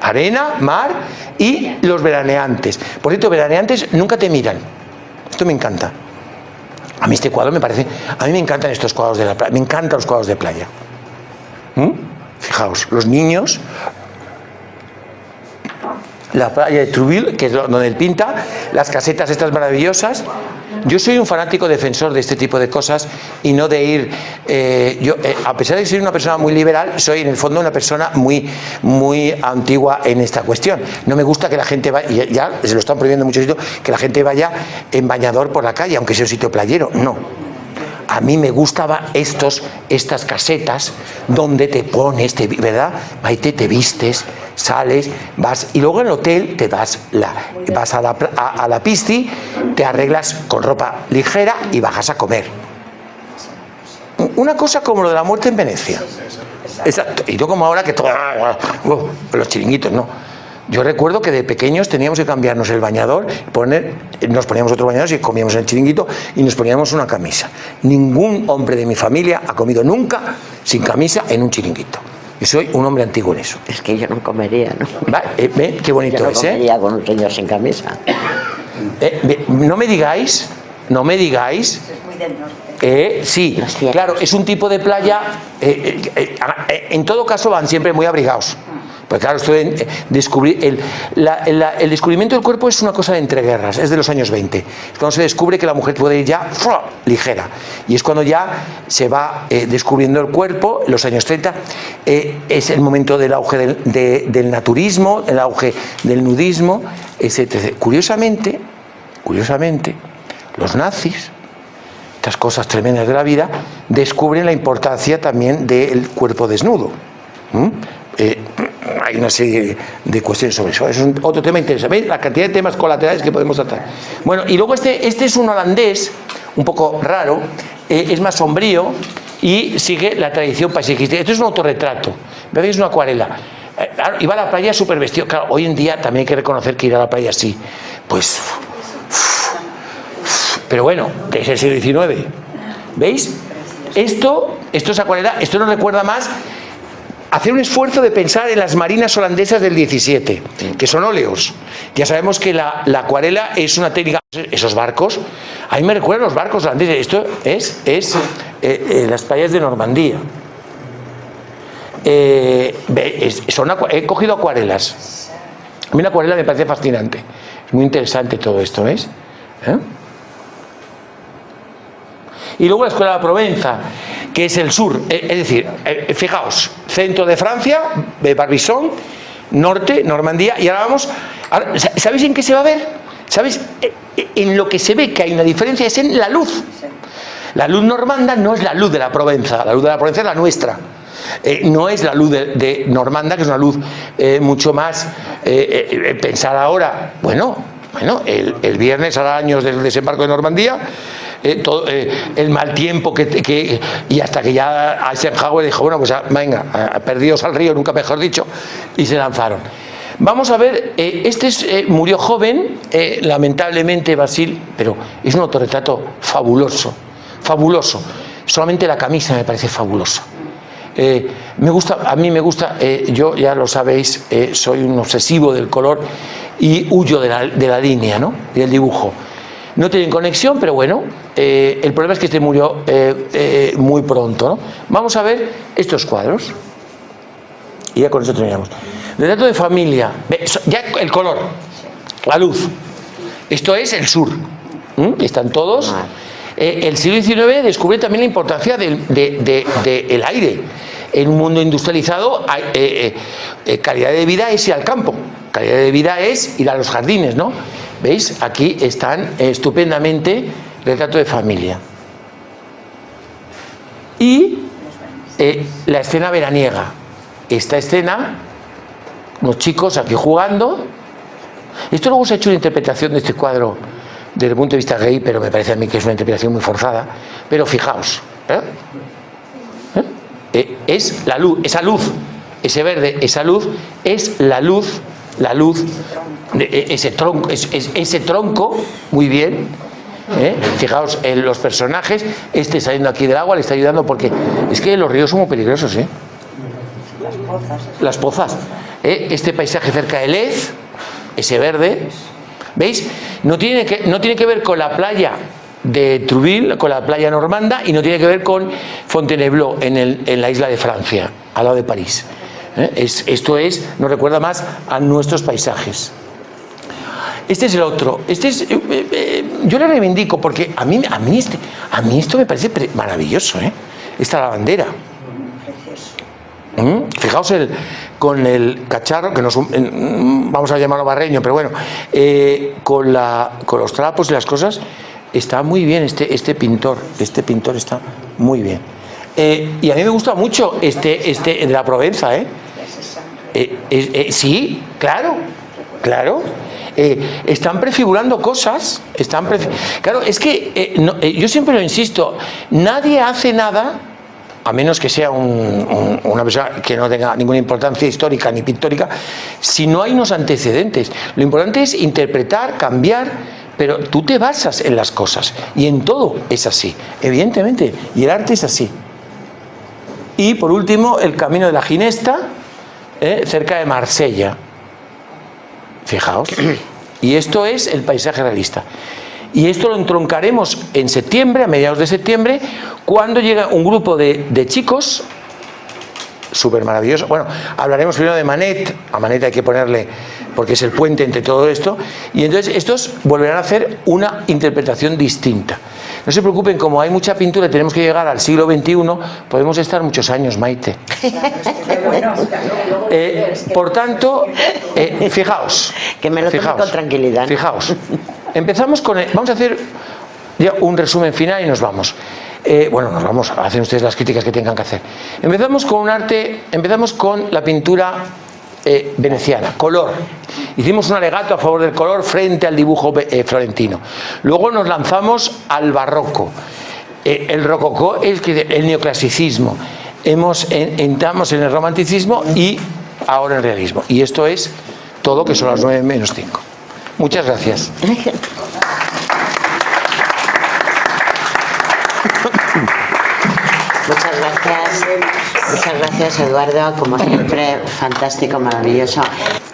Arena, mar y los veraneantes. Por cierto, veraneantes nunca te miran. Esto me encanta. A mí este cuadro me parece... A mí me encantan estos cuadros de la playa. Me encantan los cuadros de playa. Fijaos, los niños... La playa de Trouville, que es donde él pinta, las casetas estas maravillosas. Yo soy un fanático defensor de este tipo de cosas y no de ir... a pesar de ser una persona muy liberal, soy en el fondo una persona muy antigua en esta cuestión. No me gusta que la gente vaya, y ya se lo están prohibiendo en muchos sitios, que la gente vaya en bañador por la calle, aunque sea un sitio playero. No. A mí me gustaban estas casetas donde te pones, ¿verdad? Maite, te vistes, sales, vas, y luego en el hotel te vas a la pisci, te arreglas con ropa ligera y bajas a comer. Una cosa como lo de la muerte en Venecia. Exacto. Y yo como ahora que todo... los chiringuitos, no. Yo recuerdo que de pequeños teníamos que cambiarnos el bañador, nos poníamos otro bañador y comíamos en el chiringuito y nos poníamos una camisa. Ningún hombre de mi familia ha comido nunca sin camisa en un chiringuito. Yo soy un hombre antiguo en eso. Es que yo no comería, ¿no? ¿Ve? Qué bonito yo no es, comería con un señor sin camisa. No me digáis... Es muy del norte. Sí, claro, es un tipo de playa... en todo caso van siempre muy abrigados. Pues claro, esto de descubrir el descubrimiento del cuerpo es una cosa de entreguerras, es de los años 20. Es cuando se descubre que la mujer puede ir ya ligera. Y es cuando ya se va descubriendo el cuerpo, en los años 30. Es el momento del auge del naturismo, el auge del nudismo, etc. Curiosamente, los nazis, estas cosas tremendas de la vida, descubren la importancia también del cuerpo desnudo. Hay una serie de cuestiones sobre eso. Es otro tema interesante. ¿Veis la cantidad de temas colaterales que podemos tratar? Bueno, y luego este es un holandés, un poco raro, es más sombrío y sigue la tradición paisajista. Esto es un autorretrato, ¿veis? Es una acuarela. Iba a la playa súper vestido. Claro, hoy en día también hay que reconocer que ir a la playa así, pues... Pero bueno, que es el siglo XIX. ¿Veis? Esto es acuarela, esto nos recuerda más... Hacer un esfuerzo de pensar en las marinas holandesas del 17, que son óleos. Ya sabemos que la acuarela es una técnica... Esos barcos, a mí me recuerdan los barcos holandeses. Esto es las playas de Normandía. He cogido acuarelas. A mí la acuarela me parece fascinante. Es muy interesante todo esto, ¿ves? Y luego la Escuela de la Provenza, que es el sur, es decir, fijaos, centro de Francia, Barbizon, norte, Normandía, y ahora vamos, ¿sabéis en qué se va a ver? ¿Sabéis? En lo que se ve que hay una diferencia es en la luz. La luz normanda no es la luz de la Provenza, la luz de la Provenza es la nuestra. No es la luz de Normanda, que es una luz mucho más, pensar ahora, bueno, el viernes hará años del desembarco de Normandía. el mal tiempo y hasta que ya Eisenhower dijo, bueno, pues venga, perdidos al río, nunca mejor dicho, y se lanzaron. Vamos a ver, murió joven, lamentablemente Basil, pero es un autorretrato fabuloso, fabuloso. Solamente la camisa me parece fabulosa. A mí me gusta, yo ya lo sabéis, soy un obsesivo del color y huyo de la línea, ¿no? Y del dibujo. No tienen conexión, pero bueno, el problema es que murió muy pronto, ¿no? Vamos a ver estos cuadros. Y ya con eso terminamos. Retrato de familia, ya el color, la luz. Esto es el sur. Están todos. El siglo XIX descubrió también la importancia del aire. En un mundo industrializado, calidad de vida es ir al campo, calidad de vida es ir a los jardines, ¿no? ¿Veis? Aquí están estupendamente retrato de familia. Y la escena veraniega. Esta escena, los chicos aquí jugando. Esto luego se ha hecho una interpretación de este cuadro desde el punto de vista gay, pero me parece a mí que es una interpretación muy forzada. Pero fijaos, es la luz, esa luz, ese verde, esa luz es la luz de ese tronco, muy bien. Fijaos en los personajes, saliendo aquí del agua le está ayudando porque es que los ríos son muy peligrosos, las pozas. Este paisaje cerca de Lez, ese verde, ¿veis? No tiene que ver con la playa de Trouville, con la playa normanda, y no tiene que ver con Fontainebleau en la isla de Francia, al lado de París. Esto nos recuerda más a nuestros paisajes. Este es el otro. Yo le reivindico porque a mí esto me parece maravilloso, esta lavandera. Fijaos con el cacharro, que no es vamos a llamarlo barreño, pero bueno, con los trapos y las cosas, está muy bien este pintor está muy bien. Y a mí me gusta mucho de la Provenza, sí, claro. Están prefigurando cosas, claro, es que yo siempre lo insisto, nadie hace nada, a menos que sea una persona que no tenga ninguna importancia histórica ni pictórica, si no hay unos antecedentes. Lo importante es interpretar, cambiar, pero tú te basas en las cosas, y en todo es así, evidentemente, y el arte es así. Y por último, el Camino de la Ginesta, cerca de Marsella. Fijaos. Y esto es el paisaje realista. Y esto lo entroncaremos en septiembre, a mediados de septiembre, cuando llega un grupo de chicos, súper maravilloso. Bueno, hablaremos primero de Manet. A Manet hay que ponerle, porque es el puente entre todo esto. Y entonces estos volverán a hacer una interpretación distinta. No se preocupen, como hay mucha pintura y tenemos que llegar al siglo XXI, podemos estar muchos años, Maite. Por tanto, fijaos. Que me lo tome con tranquilidad. Fijaos. Empezamos vamos a hacer ya un resumen final y nos vamos. Nos vamos a hacer ustedes las críticas que tengan que hacer. Empezamos con la pintura veneciana, color. Hicimos un alegato a favor del color frente al dibujo florentino. Luego nos lanzamos al barroco. El rococó es el neoclasicismo. Entramos en el romanticismo y ahora en el realismo. Y esto es todo, que son las 9 menos 5. Muchas gracias. Muchas gracias, Eduardo, como siempre, fantástico, maravilloso.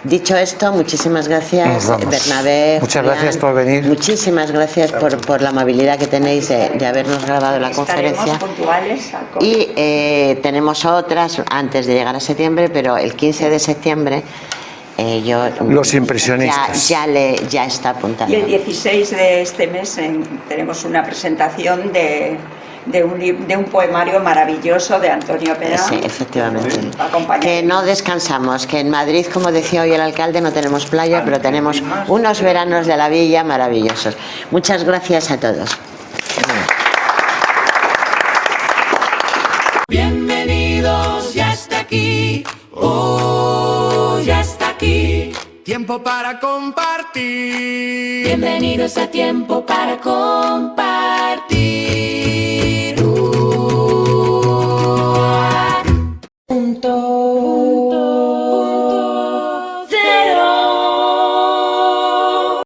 Dicho esto, muchísimas gracias, Bernabé. Muchas gracias por venir. Muchísimas gracias por la amabilidad que tenéis de habernos grabado la conferencia. Puntuales. Y tenemos otras antes de llegar a septiembre, pero el 15 de septiembre los impresionistas. Ya está apuntado. Y el 16 de este mes tenemos una presentación de un poemario maravilloso de Antonio Pera. Sí, efectivamente. Que no descansamos, que en Madrid, como decía hoy el alcalde, no tenemos playa, pero tenemos unos veranos de la villa maravillosos. Muchas gracias a todos. Bienvenidos, ya está aquí. Oh, ya está aquí. tiempo para compartir. Bienvenidos a Tiempo para Compartir.